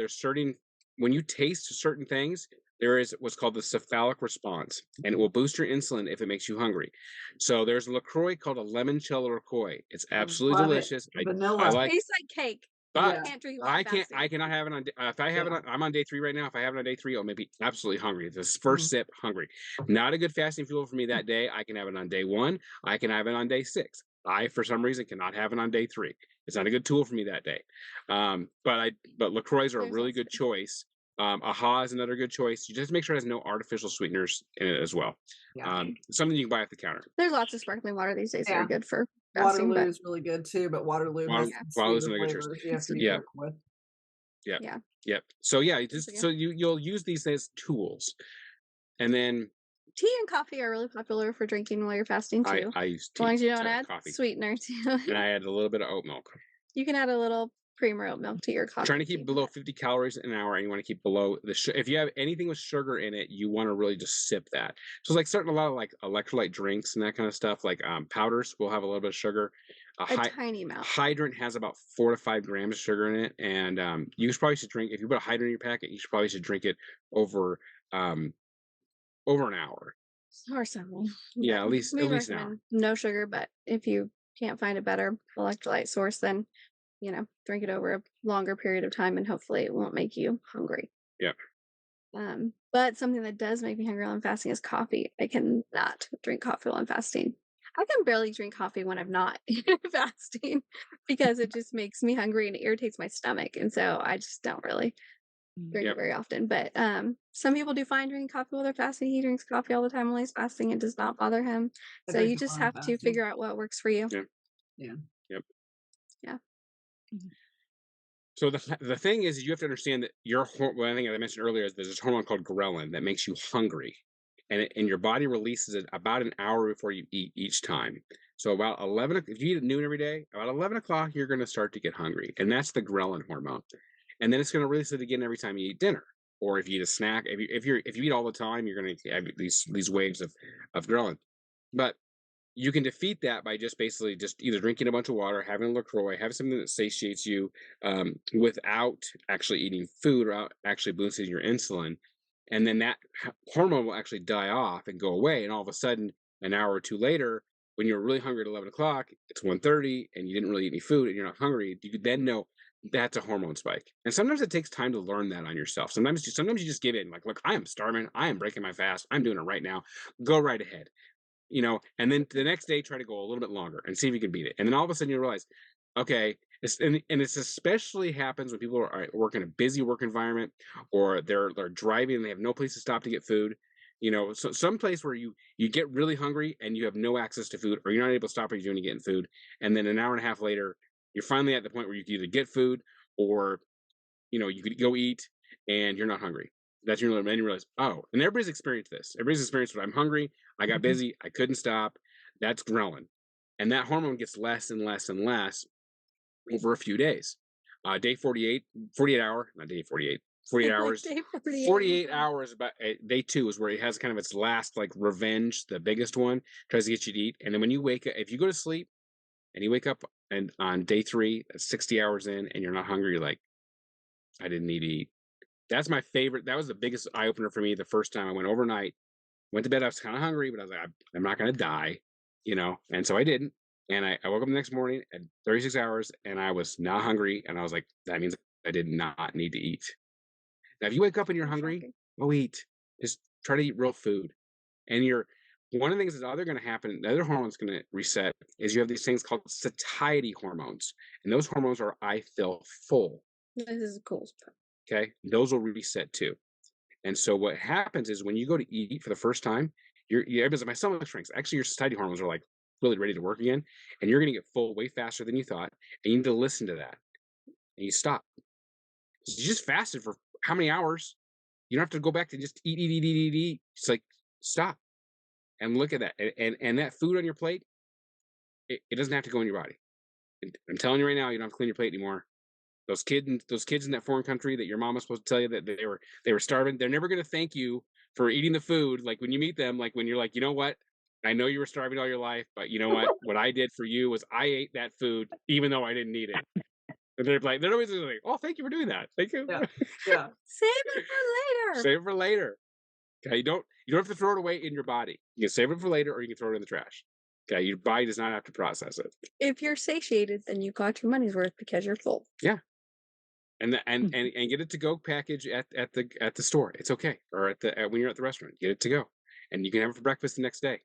when you taste certain things, there is what's called the cephalic response, and it will boost your insulin if it makes you hungry. So there's a LaCroix called a limoncello LaCroix. It's absolutely Love it. delicious. Vanilla. I like, Tastes like cake. but Yeah. Can't drink while I'm fasting. I cannot have it on. If I have it, I'm on day 3 right now. If I have it on day 3, I'll maybe absolutely hungry. This first sip, hungry. Not a good fasting fuel for me that day. I can have it on day 1. I can have it on day 6. I, for some reason, cannot have it on day 3. It's not a good tool for me that day. But LaCroix are a really good choice. AHA is another good choice. You just make sure it has no artificial sweeteners in it as well. Yeah. Something you can buy at the counter. There's lots of sparkling water these days that are Yeah. good for fasting. Waterloo but is really good too, but Waterloo has some Waterloo's sweeter another good choice. flavors you have to be Yeah. careful with. Yep. So yeah, Okay. so you'll use these as tools, and then tea and coffee are really popular for drinking while you're fasting too. I use as long as you don't to add coffee, sweetener to it. and I add a little bit of oat milk. You can add a little creamer oat milk to your coffee. Trying to keep below 50 calories an hour, and you want to keep below if you have anything with sugar in it, you want to really just sip that. So it's like certain a lot of like electrolyte drinks and that kind of stuff, like powders will have a little bit of sugar. A tiny amount. Hydrant has about 4 to 5 grams of sugar in it, and you probably should drink. If you put a hydrant in your packet, you probably should drink it over an hour. or something. Yeah, But at we least an hour. recommend no sugar, but if you can't find a better electrolyte source, then drink it over a longer period of time, and hopefully it won't make you hungry. Yeah. But something that does make me hungry while I'm fasting is coffee. I cannot drink coffee while I'm fasting. I can barely drink coffee when I'm not fasting because it just makes me hungry and it irritates my stomach. And so I just don't really drink it Yep. very often. But some people do fine drinking coffee while they're fasting. He drinks coffee all the time while he's fasting. It does not bother him. I So drink you it just while I'm have to fasting. figure out what works for you. Yeah. Yeah. Yep. Yeah. So the thing is, you have to understand that one thing I mentioned earlier is there's this hormone called ghrelin that makes you hungry, and your body releases it about an hour before you eat each time. So about 11, if you eat at noon every day, about 11 o'clock, you're going to start to get hungry, and that's the ghrelin hormone. And then it's going to release it again every time you eat dinner, or if you eat a snack. If you eat all the time, you're going to have these waves of ghrelin. But you can defeat that by just basically just either drinking a bunch of water, having a LaCroix, having something that satiates you without actually eating food or actually boosting your insulin. And then that hormone will actually die off and go away. And all of a sudden, an hour or two later, when you're really hungry at 11 o'clock, it's 1:30 and you didn't really eat any food and you're not hungry, you then know that's a hormone spike. And sometimes it takes time to learn that on yourself. Sometimes you just give in, like, look, I am starving. I am breaking my fast. I'm doing it right now. Go right ahead. And then the next day try to go a little bit longer and see if you can beat it. And then all of a sudden you realize, okay, and it's especially happens when people are working a busy work environment, or they're driving and they have no place to stop to get food. So some place where you get really hungry and you have no access to food, or you're not able to stop what you're doing to get food, and then an hour and a half later, you're finally at the point where you can either get food, or you could go eat and you're not hungry. That's your limit. And you realize, oh, and everybody's experienced this. Everybody's experienced I'm hungry, I got busy, I couldn't stop. That's ghrelin. And that hormone gets less and less and less over a few days. Day 48 hour, not day 48, 48 Like hours. day 48. 48 hours, about day 2 is where it has kind of its last like revenge, the biggest one, tries to get you to eat. And then when you wake up, if you go to sleep and you wake up and on day 3, 60 hours in, and you're not hungry, you're like, I didn't need to eat. That's my favorite. That was the biggest eye opener for me the first time I went overnight. Went to bed, I was kind of hungry, but I was like, I'm not going to die, And so I didn't. And I woke up the next morning at 36 hours and I was not hungry. And I was like, that means I did not need to eat. Now, if you wake up and you're hungry, go eat. Just try to eat real food. And one of the things that's either going to happen, the other hormone's going to reset, is you have these things called satiety hormones. And those hormones are I feel full. This is cool stuff. Okay. Those will reset too. And so what happens is when you go to eat for the first time, everybody's like, my stomach shrinks. Actually, your satiety hormones are like really ready to work again. And you're going to get full way faster than you thought. And you need to listen to that. And you stop. You just fasted for how many hours? You don't have to go back to just eat. It's like, stop and look at that. And that food on your plate, it doesn't have to go in your body. I'm telling you right now, you don't have to clean your plate anymore. Those kids in that foreign country that your mom was supposed to tell you that they were starving, they're never going to thank you for eating the food. Like when you meet them, like when you're like, you know what? I know you were starving all your life, but you know what? What I did for you was I ate that food even though I didn't need it. And they're always like, oh, thank you for doing that. Thank you. Yeah. Save it for later. Save it for later. Okay, you don't have to throw it away in your body. You can save it for later, or you can throw it in the trash. Okay, your body does not have to process it. If you're satiated, then you got your money's worth because you're full. Yeah. And get it to go package at the store. It's okay. Or when you're at the restaurant, get it to go, and you can have it for breakfast the next day.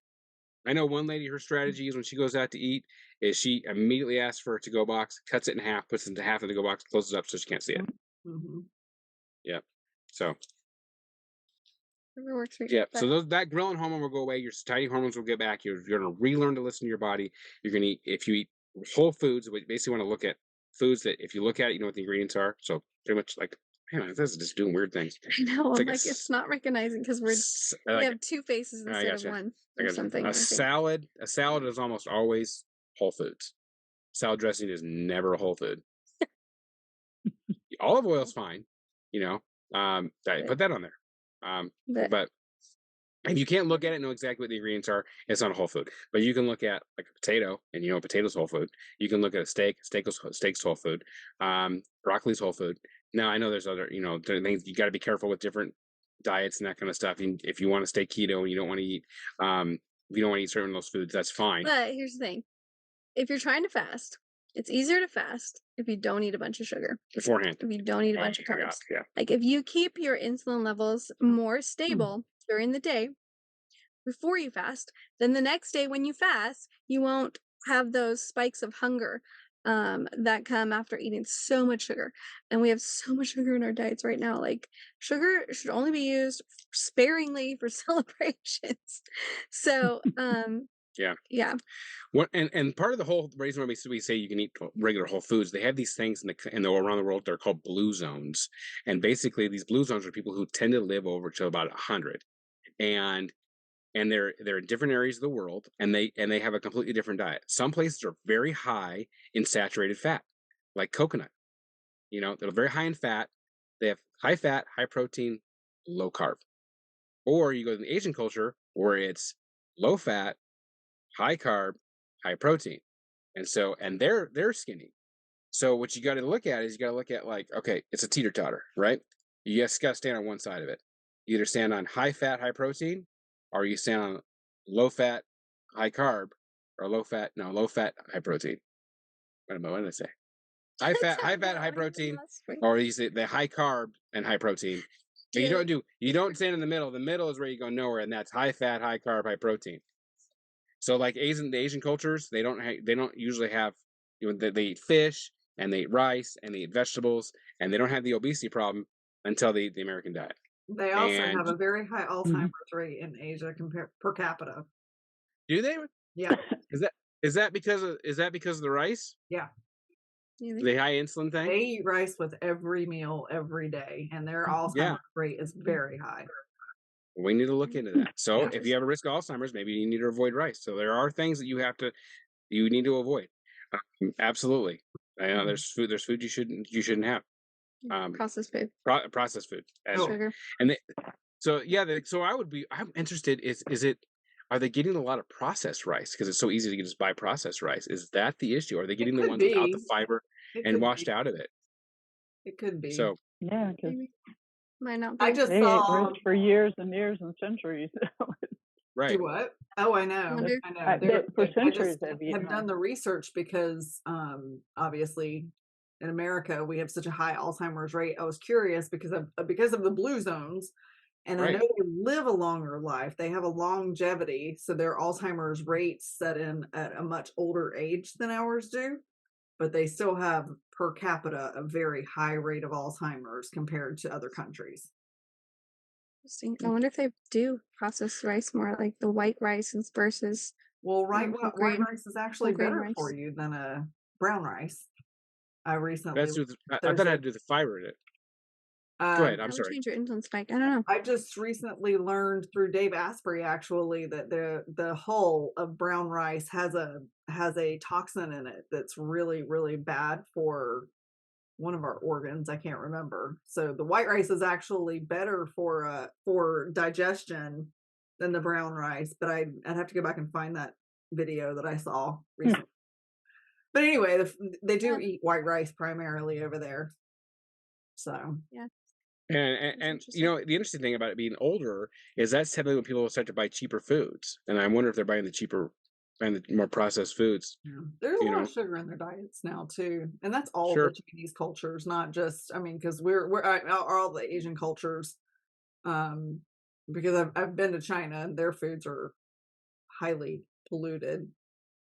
I know one lady, her strategy is when she goes out to eat, is she immediately asks for a to-go box, cuts it in half, puts it into half of the to-go box, closes it up so she can't see it. Mm-hmm. Yeah. So Whatever works for you. yeah. So that ghrelin hormone will go away. Your satiety hormones will get back. You're going to relearn to listen to your body. You're going to eat, if you eat whole foods, we basically want to look at foods that if you look at it, you know what the ingredients are. So pretty much like, man, this is just doing weird things. I know. It's I'm like like, it's not recognizing because we have two faces I instead of gotcha. one I or gotcha. something. A salad is almost always whole foods. Salad dressing is never a whole food. Olive oil is fine, put that on there. But if you can't look at it and know exactly what the ingredients are, it's not a whole food. But you can look at like a potato, and a potato's whole food. You can look at a steak's whole food. Broccoli's whole food. Now I know there's other, things you got to be careful with different diets and that kind of stuff. And if you want to stay keto and you don't want to eat, if you don't want to eat certain of those foods, that's fine. But here's the thing. If you're trying to fast, it's easier to fast if you don't eat a bunch of sugar. Beforehand. If you don't eat a bunch of carbs. Yeah. Like if you keep your insulin levels more stable during the day before you fast, then the next day when you fast, you won't have those spikes of hunger that come after eating so much sugar. And we have so much sugar in our diets right now. Like sugar should only be used sparingly for celebrations. So yeah. What and part of the whole reason why we say you can eat regular whole foods, they have these things in the around the world. They're called blue zones, and basically these blue zones are people who tend to live over to about 100, and they're in different areas of the world, and they have a completely different diet. Some places are very high in saturated fat, like coconut. You know, they're very high in fat. They have high fat, high protein, low carb. Or you go to the Asian culture where it's low fat, high carb, high protein, and they're skinny. So what you got to look at is you got to look at like, okay, it's a teeter totter, right? You just got to stand on one side of it. You either stand on high fat, high protein, or you stand on low fat, high carb, or low fat, high protein. What did I say? High fat, high protein, or you say the high carb and high protein. But you don't stand in the middle. The middle is where you go nowhere, and that's high fat, high carb, high protein. So like the Asian cultures, they don't usually have, they eat fish and they eat rice and they eat vegetables, and they don't have the obesity problem until they eat the American diet. They also have a very high Alzheimer's rate in Asia compared per capita. Do they? Yeah. Is that because of the rice? Yeah. The high insulin thing? They eat rice with every meal every day, and their Alzheimer's rate is very high. We need to look into that. So if you have a risk of Alzheimer's, maybe you need to avoid rice. So there are things that you need to avoid. Absolutely. I know there's food you shouldn't have. Processed food. Processed food. Sugar. And so I'm interested. Are they getting a lot of processed rice? Because it's so easy to just buy processed rice. Is that the issue? Are they getting the ones without the fiber and washed out of it? It could be. So yeah, because might not be. I just they saw ate rice for years and years and centuries. right. Do what? Oh, I know. For I centuries just they've eaten have done the research because obviously in America we have such a high Alzheimer's rate. I was curious because of the blue zones, and I know they live a longer life. They have a longevity, so their Alzheimer's rates set in at a much older age than ours do, but they still have per capita a very high rate of Alzheimer's compared to other countries. Interesting. I wonder if they do process rice more, like the white rice versus. Well, white rice is actually better for you than a brown rice. I recently. I thought I had to do the fiber in it. Go ahead. I'm sorry. Change your insulin spike. I don't know. I just recently learned through Dave Asprey actually that the hull of brown rice has a toxin in it that's really, really bad for one of our organs. I can't remember. So the white rice is actually better for digestion than the brown rice. But I'd have to go back and find that video that I saw recently. But anyway, they do eat white rice primarily over there. So yeah. And the interesting thing about it being older is that's typically when people start to buy cheaper foods, and I wonder if they're buying the more processed foods. Yeah. There's a lot of sugar in their diets now too, and that's all the Chinese cultures, not just because we're all the Asian cultures. Because I've been to China and their foods are highly polluted.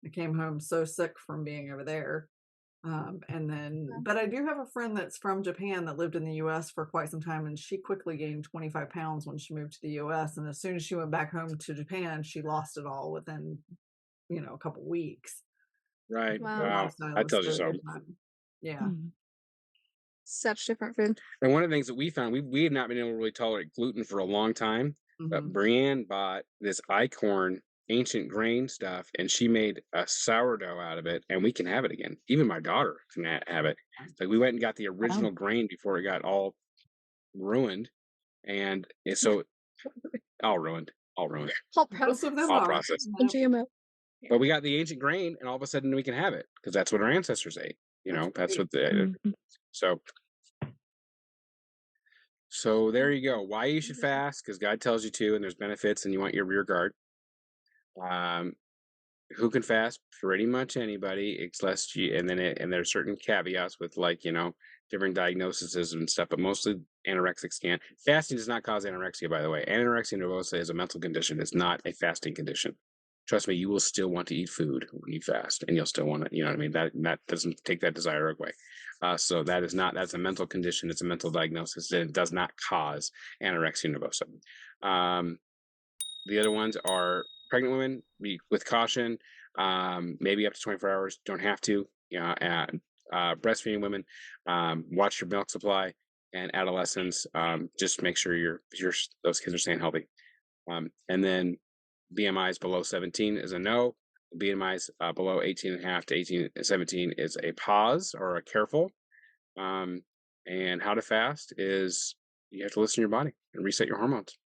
I came home so sick from being over there. But I do have a friend that's from Japan that lived in the US for quite some time, and she quickly gained 25 pounds when she moved to the US. And as soon as she went back home to Japan, she lost it all within, a couple weeks. Right. Wow. That tells you something. Yeah. Such different food. And one of the things that we found, we had not been able to really tolerate gluten for a long time, but Brienne bought this Icorn ancient grain stuff, and she made a sourdough out of it, and we can have it again. Even my daughter can have it. Like we went and got the original grain before it got all ruined, and so all ruined. Most of them all are processed. GMO. But we got the ancient grain, and all of a sudden we can have it because that's what our ancestors ate. That's what they. So So there you go. Why you should fast? Because God tells you to, and there's benefits, and you want your rear guard. Um, who can fast? Pretty much anybody, unless you. And there's certain caveats with different diagnoses and stuff, but mostly anorexics can. Fasting does not cause anorexia, by the way. Anorexia nervosa is a mental condition. It's not a fasting condition. Trust me, you will still want to eat food when you fast, and you'll still want to. You know what I mean? That doesn't take that desire away. So that's a mental condition. It's a mental diagnosis, and it does not cause anorexia nervosa. The other ones are pregnant women with caution, maybe up to 24 hours. Don't have to. And breastfeeding women, watch your milk supply, and adolescents. Just make sure those kids are staying healthy. And then BMIs below 17 is a no. BMIs below 18.5 to 17 is a pause or a careful. And how to fast is you have to listen to your body and reset your hormones.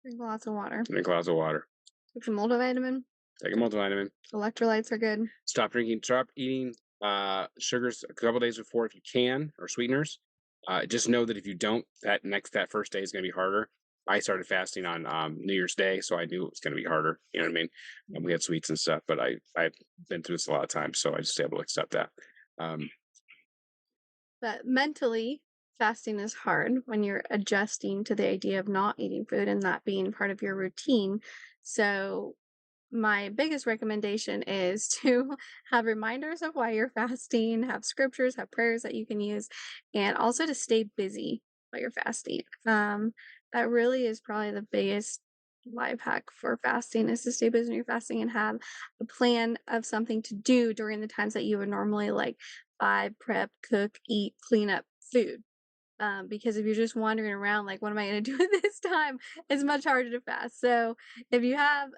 Drink lots of water. Drink lots of water. Take a multivitamin. Take a multivitamin. Electrolytes are good. Stop eating sugars a couple days before if you can, or sweeteners. Just know that if you don't, that first day is going to be harder. I started fasting on New Year's Day, so I knew it was going to be harder. You know what I mean? And we had sweets and stuff, but I've been through this a lot of times, so I just able to accept that. But mentally, fasting is hard when you're adjusting to the idea of not eating food and that being part of your routine. So my biggest recommendation is to have reminders of why you're fasting, have scriptures, have prayers that you can use, and also to stay busy while you're fasting. That really is probably the biggest life hack for fasting, is to stay busy when you're fasting and have a plan of something to do during the times that you would normally buy, prep, cook, eat, clean up food. Because if you're just wandering around what am I going to do at this time, it's much harder to fast. So if you have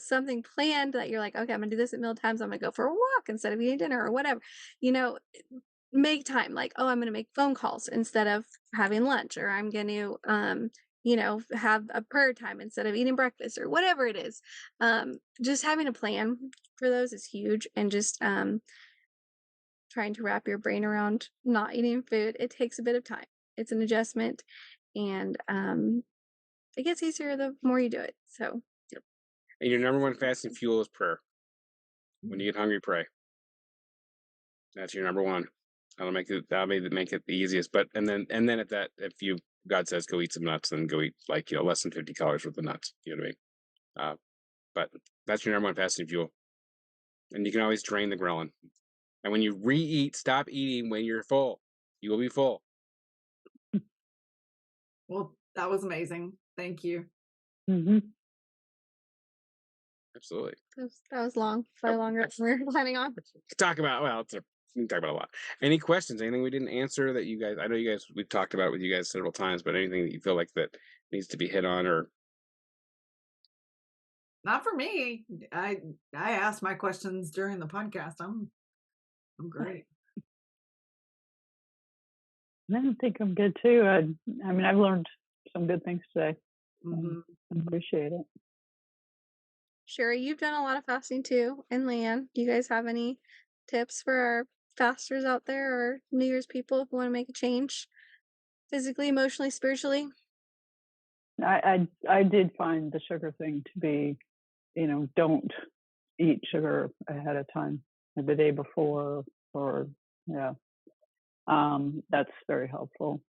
something planned that you're okay, I'm going to do this at meal times, I'm going to go for a walk instead of eating dinner or whatever, make time. Oh, I'm going to make phone calls instead of having lunch, or I'm going to have a prayer time instead of eating breakfast, or whatever it is. Just having a plan for those is huge, and just trying to wrap your brain around not eating food, it takes a bit of time. It's an adjustment, and it gets easier the more you do it. So, and your number one fasting fuel is prayer. When you get hungry, pray. That's your number one. That'll make it the easiest. But and then if God says go eat some nuts, then go eat less than 50 calories worth of nuts. You know what I mean? But that's your number one fasting fuel, and you can always drain the ghrelin. And when you stop eating when you're full. You will be full. Well, that was amazing. Thank you. Mm-hmm. Absolutely. That was long. Probably longer than we were planning on. We can talk about a lot. Any questions? Anything we didn't answer that you guys? I know you guys. We've talked about it with you guys several times, but anything that you feel like that needs to be hit on, or Not for me. I asked my questions during the podcast. I'm great. I think I'm good too. I mean, I've learned some good things today. Mm-hmm. I appreciate it. Sherry, you've done a lot of fasting too, and Leanne, do you guys have any tips for our fasters out there, or New Year's people who want to make a change, physically, emotionally, spiritually? I did find the sugar thing to be, don't eat sugar ahead of time, the day before, or yeah. That's very helpful.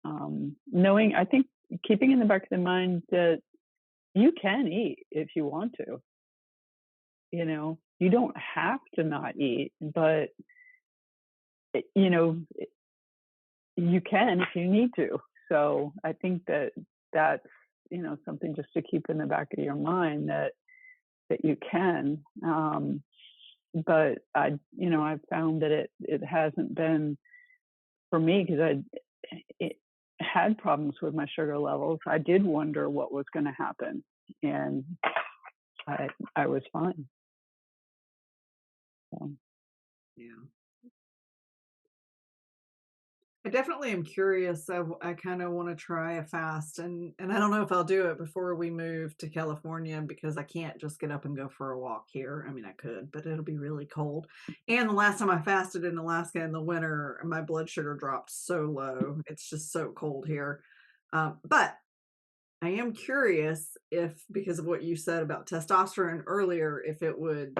Knowing, I think, keeping in the back of the mind that you can eat if you want to. You don't have to not eat, but you can if you need to. So I think that's something just to keep in the back of your mind, that you can. But I've found that it hasn't been for me, because I had problems with my sugar levels. I did wonder what was going to happen, and I was fine. So. Yeah. I definitely am curious. I kind of want to try a fast, and I don't know if I'll do it before we move to California because I can't just get up and go for a walk here. I mean, I could, but it'll be really cold. And the last time I fasted in Alaska in the winter, my blood sugar dropped so low. It's just so cold here. But I am curious if, because of what you said about testosterone earlier, if it would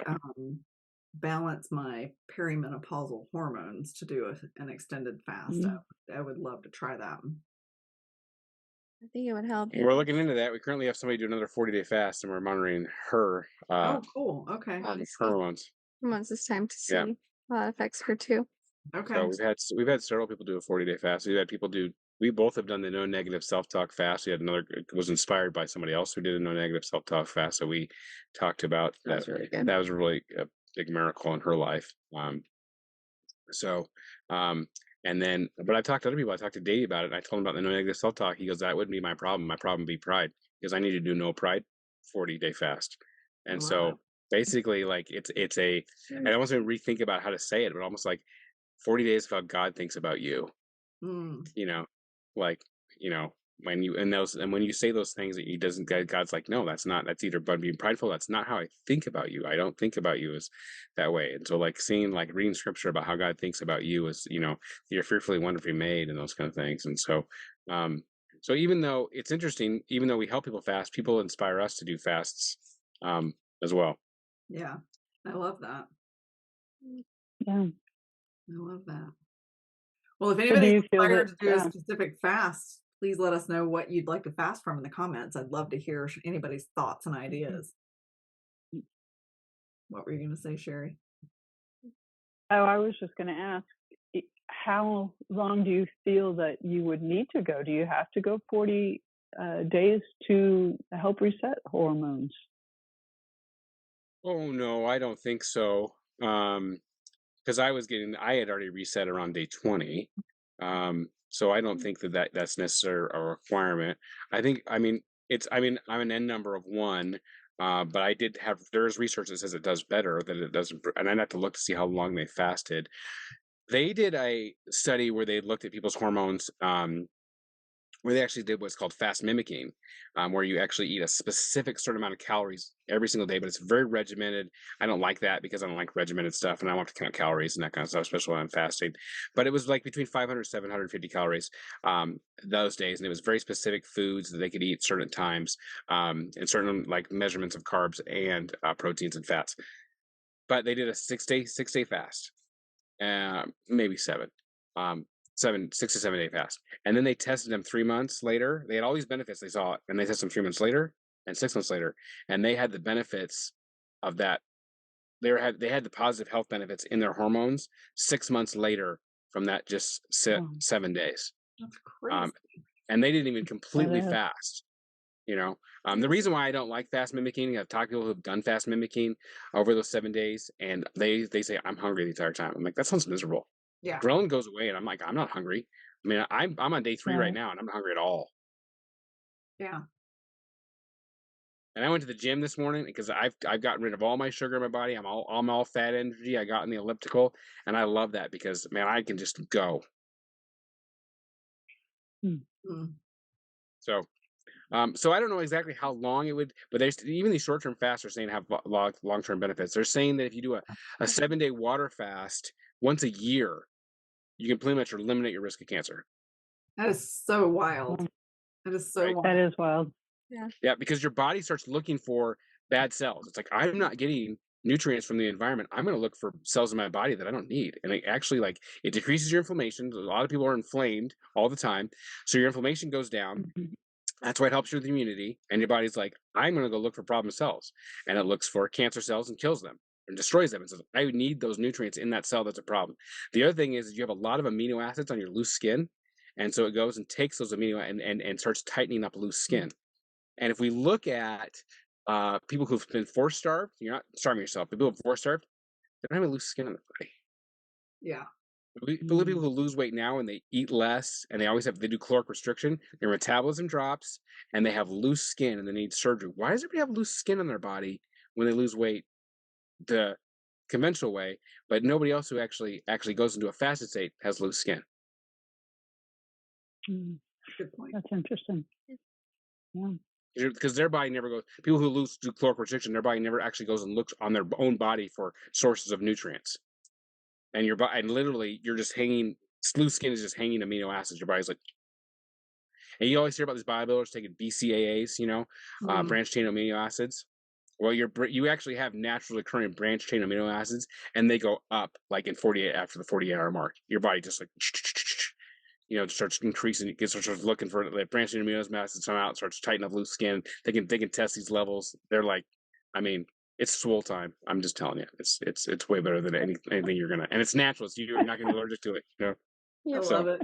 balance my perimenopausal hormones to do an extended fast. Mm. I would love to try that. I think it would help. We're looking into that. We currently have somebody do another 40-day fast, and we're monitoring her Oh, cool. Okay. hormones. Once it's time to Yeah. see how it affects her too. Okay. So we've had several people do a 40-day fast. We've had people do. We both have done the no negative self-talk fast. We had another, it was inspired by somebody else who did a no negative self-talk fast. So we talked about That was really good. That was really a big miracle in her life. And then, but I talked to other people. I talked to Dave about it. And I told him about the no negative self-talk. He goes, that wouldn't be my problem. My problem would be pride, because I need to do no pride 40-day fast. I And love so it. basically, like it's a, and I want to rethink about how to say it, but almost like 40 days of how God thinks about you. Mm, You know, like, you know, when you and when you say those things that he doesn't, God's like, no, that's not, that's either being prideful, that's not how I think about you. I don't think about you as that way. And so like seeing, like reading scripture about how God thinks about you is, you know, you're fearfully wonderfully made and those kind of things. And so so even though it's interesting, even though we help people fast, people inspire us to do fasts as well. yeah. I love that. Yeah. I love that. Well, if So do anybody's you feel inspired that? to do a specific fast, please let us know what you'd like to fast from in the comments. I'd love to hear anybody's thoughts and ideas. What were you going to say, Sherry? Oh, I was just going to ask, how long do you feel that you would need to go? Do you have to go 40 days to help reset hormones? Oh no, I don't think so. Because I had already reset around day 20. So I don't think that's necessarily a requirement. I mean, I'm an N number of one, but there's research that says it does better, that it doesn't, and I'd have to look to see how long they fasted. They did a study where they looked at people's hormones, where they actually did what's called fast mimicking, where you actually eat a specific certain amount of calories every single day, but it's very regimented. I don't like that because I don't like regimented stuff, and I want to count calories and that kind of stuff, especially when I'm fasting. But it was like between 500 750 calories those days, and it was very specific foods that they could eat certain times, and certain like measurements of carbs and proteins and fats. But they did a 6-day fast, maybe seven. 6 to 7 day fast. And then they tested them 3 months later. They had all these benefits they saw, and they tested them 3 months later and 6 months later. And they had the benefits of that. They had the positive health benefits in their hormones 6 months later from that just Oh, 7 days. That's crazy. And they didn't even completely is. fast. You know, the reason why I don't like fast mimicking, I've talked to people who've done fast mimicking over those 7 days, and they say I'm hungry the entire time. I'm like, that sounds miserable. Yeah. Ghrelin goes away, and I'm like, I'm not hungry. I mean, I'm on day 3 right Right. now, and I'm not hungry at all. Yeah. And I went to the gym this morning because I've gotten rid of all my sugar in my body. I'm all fat energy. I got in the elliptical, and I love that because man, I can just go. Mm. So so I don't know exactly how long it would, but there's even these short-term fasts are saying have long-term benefits. They're saying that if you do a 7-day water fast once a year, you can pretty much eliminate your risk of cancer. That is so wild. That is so Right. wild. That is wild. Yeah, because your body starts looking for bad cells. It's like, I'm not getting nutrients from the environment. I'm going to look for cells in my body that I don't need. And it actually, like, it decreases your inflammation. A lot of people are inflamed all the time. So your inflammation goes down. Mhm. That's why it helps you with immunity. And your body's like, I'm going to go look for problem cells. And it looks for cancer cells and kills them and destroys them. And says, I need those nutrients in that cell that's a problem. The other thing is you have a lot of amino acids on your loose skin. And so it goes and takes those amino and starts tightening up loose skin. And if we look at people who've been force starved, you're not starving yourself, but people who are force starved, they don't have loose skin on their body. Yeah. People who lose weight now and they eat less and they do caloric restriction, their metabolism drops and they have loose skin and they need surgery. Why does everybody have loose skin on their body when they lose weight the conventional way, but nobody else who actually goes into a fasted state has loose skin? Good point. That's interesting. Yeah. Because their body never goes. People who do caloric restriction, their body never actually goes and looks on their own body for sources of nutrients. And your body, and literally, you're just hanging. Loose skin is just hanging amino acids. Your body's like, and you always hear about these bodybuilders taking BCAAs, branched chain amino acids. Well, you actually have naturally occurring branched chain amino acids, and they go up like in 48 after the 48-hour mark. Your body just like starts increasing. It starts looking for the branched chain amino acids come out, starts tightening up loose skin. They can test these levels. They're like, I mean, it's swole time. I'm just telling you, it's way better than anything you're gonna, and it's natural. So you're not gonna be allergic to it. I love it.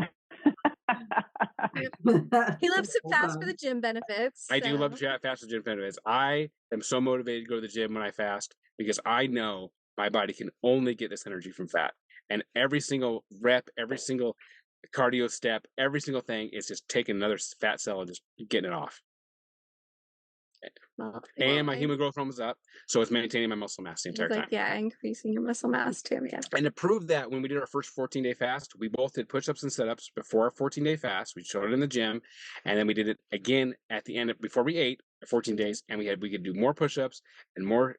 He loves to fast for the gym benefits. I do love to fast for gym benefits. I am so motivated to go to the gym when I fast because I know my body can only get this energy from fat. And every single rep, every single cardio step, every single thing is just taking another fat cell and just getting it off. And my human growth hormone is up, so it's maintaining my muscle mass the entire time. Yeah, increasing your muscle mass too. Yeah. And to prove that, when we did our first 14-day fast, we both did push-ups and sit-ups before our 14-day fast. We showed it in the gym, and then we did it again at the end before we ate 14 days, and we could do more push-ups and more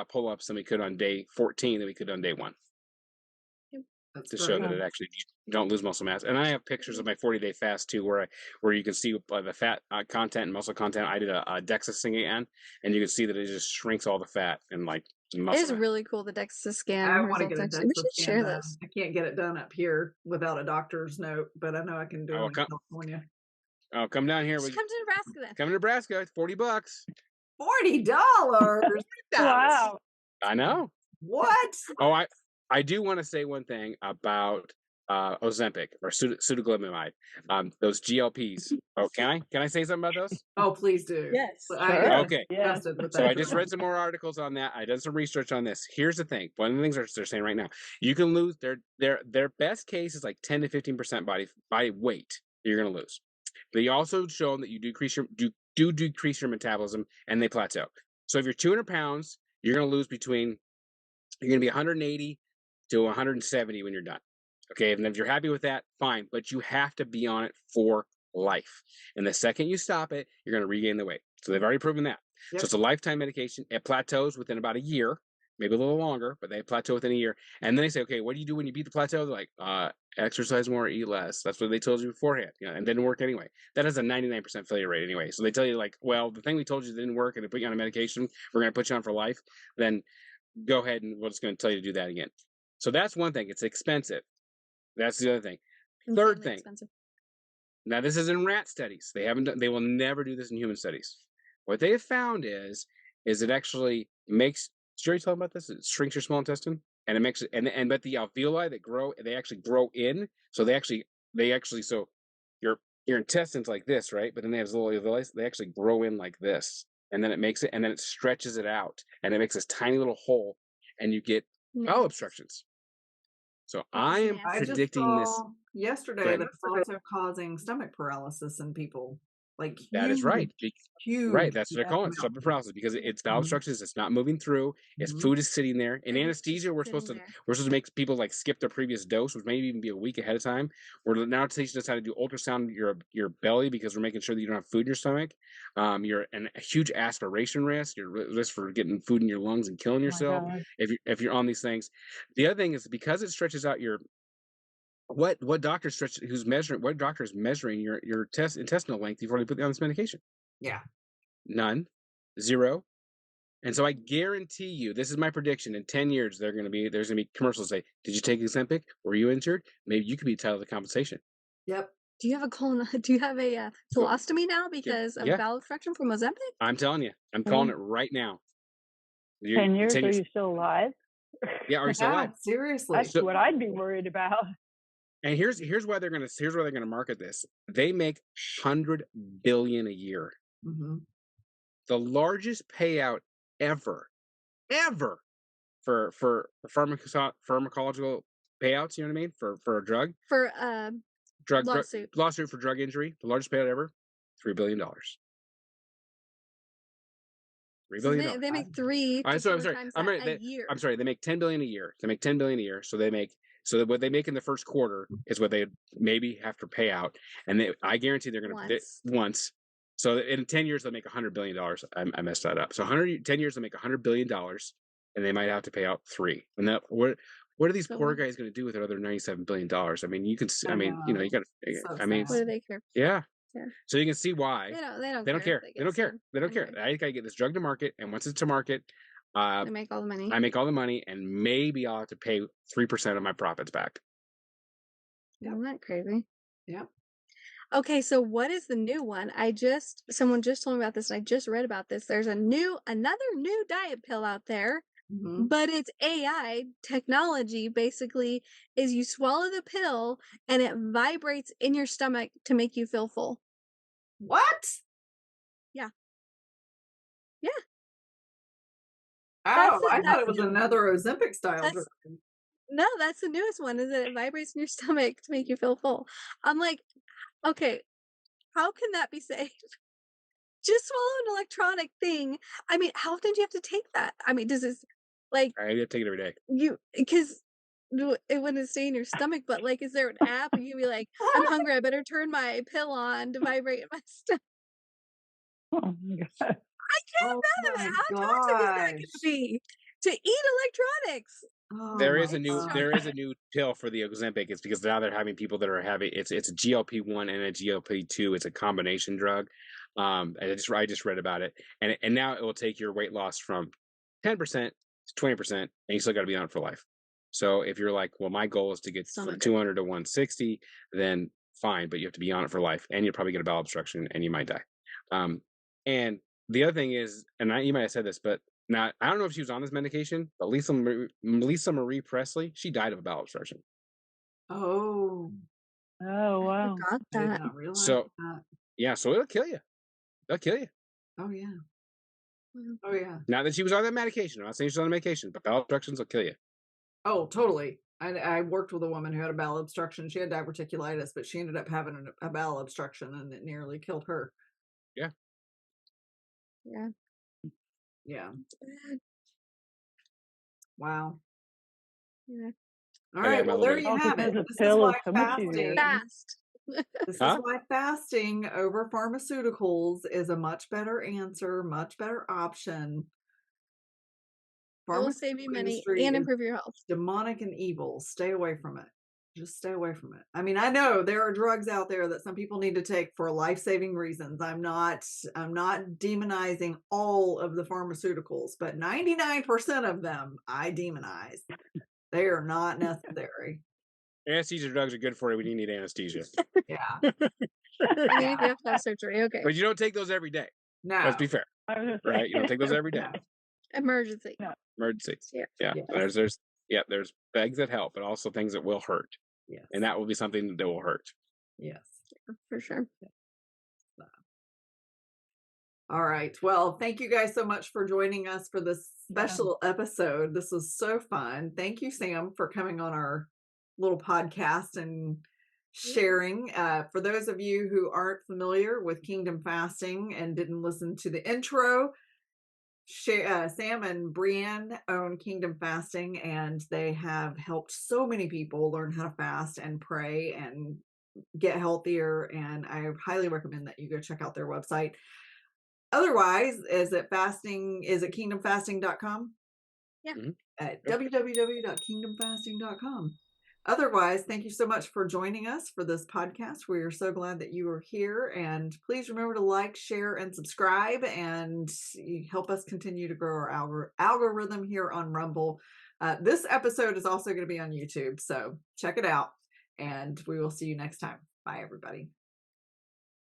pull-ups than we could on day 14 than we could on day 1. To show that it actually don't lose muscle mass. And I have pictures of my 40-day fast too, where you can see the fat content and muscle content. I did a DEXA scan, and you can see that it just shrinks all the fat and like muscle. It is really cool, the DEXA scan. I want to get a DEXA we should scan share done. this. I can't get it done up here without a doctor's note, but I know I can do it in California. Oh, come down here. Come to Nebraska then. Come to Nebraska. It's $40. $40. Wow. I know. What? Oh, I do want to say one thing about Ozempic or pseudoglitamide, those GLPs. Oh, can I say something about those? Oh, please do. Yes. Okay. Yeah. So I just read some more articles on that. I did some research on this. Here's the thing. One of the things they're saying right now, you can lose their best case is like 10 to 15% body weight you're going to lose. They also shown that you decrease your metabolism and they plateau. So if you're 200 pounds, you're going to be 180 to 170 when you're done. Okay, and if you're happy with that, fine, but you have to be on it for life. And the second you stop it, you're going to regain the weight. So they've already proven that. Yep. So it's a lifetime medication. It plateaus within about a year, maybe a little longer, but they plateau within a year. And then they say, okay, what do you do when you beat the plateau? They're like, exercise more, eat less. That's what they told you beforehand, and it didn't work anyway. That has a 99% failure rate anyway. So they tell you like, well, the thing we told you didn't work and they put you on a medication, we're going to put you on for life. Then go ahead and we're just going to tell you to do that again. So that's one thing. It's expensive. That's the other thing. Third thing. Expensive. Now this is in rat studies. They will never do this in human studies. What they have found is it actually makes. Did you already tell them about this? It shrinks your small intestine, and it makes it. But the alveoli that grow, they actually grow in. So they actually. So your intestines like this, right? But then they have little alveoli. They actually grow in like this, and then it makes it, and then it stretches it out, and it makes this tiny little hole, and you get bowel obstructions. So I am predicting this yesterday that it's also causing stomach paralysis in people. Like that is right. Huge. Right. That's what they're calling it, stomach paralysis, because it's bowel obstructions. It's not moving through. Its food is sitting there. In anesthesia, we're supposed to make people like skip their previous dose, which may even be a week ahead of time. We're now teaching us how to do ultrasound your belly because we're making sure that you don't have food in your stomach. You're a huge aspiration risk. You're risk for getting food in your lungs and killing yourself if you're on these things. The other thing is because it stretches out your what doctor is measuring your intestinal length you've already put on this medication? Yeah. None. Zero. And so I guarantee you, this is my prediction, in 10 years there's gonna be commercials say, did you take Ozempic? Were you injured? Maybe you could be entitled to compensation. Yep. Do you have a colostomy now because of bowel obstruction from Ozempic? I'm telling you. I'm calling it right now. 10 years, are you still alive? Yeah, are you still alive? Seriously. That's what I'd be worried about. And here's why they're gonna market this. They make $100 billion a year. Mm-hmm. The largest payout ever for pharmacological payouts. You know what I mean? For a drug. For lawsuit for drug injury. The largest payout ever. $3 billion. $3 billion. They make 3 to 4 times that a year. I'm sorry. They make $10 billion a year. They make $10 billion a year. So they make So that what they make in the first quarter is what they maybe have to pay out, and I guarantee they're going to once. So in 10 years they'll make $100 billion. I messed that up. So 10 years they'll make $100 billion, and they might have to pay out 3. And that what are these poor guys going to do with their other $97 billion? I mean, you can. I mean, you got to. So I mean, What do they care? yeah. Yeah. So you can see why They don't care. They don't care. They don't care. Okay. I got to get this drug to market, and once it's to market, They make all the money. I make all the money, and maybe I'll have to pay 3% of my profits back. Isn't that crazy? Yep. Okay, so what is the new one? Someone just told me about this, and I just read about this. There's another new diet pill out there, but it's AI technology. Basically, is you swallow the pill and it vibrates in your stomach to make you feel full. What? Yeah. Oh, I thought it was another Ozempic style drug. No, that's the newest one. Is that it vibrates in your stomach to make you feel full? I'm like, okay, how can that be safe? Just swallow an electronic thing. I mean, how often do you have to take that? I mean, does this like I have to take it every day. because it wouldn't stay in your stomach, but like, is there an app where you can be like, I'm hungry, I better turn my pill on to vibrate in my stomach? Oh my God. I can't fathom it. How toxic is that going to be to eat electronics? Oh, There is a new pill for the Ozempic. It's because now they're having people that are having it's a GLP-1 and a GLP-2. It's a combination drug. And I just read about it, and now it will take your weight loss from 10% to 20%, and you still got to be on it for life. So if you're like, well, my goal is to get from 200 to 160, then fine, but you have to be on it for life, and you'll probably get a bowel obstruction, and you might die. And the other thing is, and you might have said this, but now I don't know if she was on this medication, but Lisa Marie Presley, she died of a bowel obstruction. Oh. Oh, wow. I forgot I did that. not realize So that. yeah, so it'll kill you. They'll kill you. Oh yeah. Wow. Oh yeah. Not that she was on that medication. I'm not saying she's on the medication, but bowel obstructions will kill you. Oh, totally. I worked with a woman who had a bowel obstruction. She had diverticulitis, but she ended up having a bowel obstruction, and it nearly killed her. Yeah. Yeah. Yeah. It's bad. Wow. Yeah. All Okay, right. my Well, there little- you have it. because a This is pill is why so much fasting. easier. Fast. This Huh? is why fasting over pharmaceuticals is a much better answer, much better option. It will save you Pharmaceutical money industry and is improve your health. demonic and evil. Stay away from it. Just stay away from it. I mean, I know there are drugs out there that some people need to take for life-saving reasons. I'm not demonizing all of the pharmaceuticals, but 99% of them I demonize. They are not necessary. Anesthesia drugs are good for you when you need anesthesia. Yeah. I mean, if you have to have surgery, okay. But you don't take those every day. No. Let's be fair. I was gonna say. Right? You don't take those every day. No. Emergency. Emergency. Yeah. Yeah. Yes. There's things that help, but also things that will hurt. Yes. And that will be something that will hurt. Yes. For sure. All right. Well, thank you guys so much for joining us for this special episode. This was so fun. Thank you, Sam, for coming on our little podcast and sharing. For those of you who aren't familiar with Kingdom Fasting and didn't listen to the intro, Sam and Brienne own Kingdom Fasting, and they have helped so many people learn how to fast and pray and get healthier. And I highly recommend that you go check out their website. Otherwise, is it kingdomfasting.com? Yeah. At www.kingdomfasting.com. Otherwise, thank you so much for joining us for this podcast. We are so glad that you are here. And please remember to like, share, and subscribe, and help us continue to grow our algorithm here on Rumble. This episode is also going to be on YouTube, so check it out. And we will see you next time. Bye, everybody.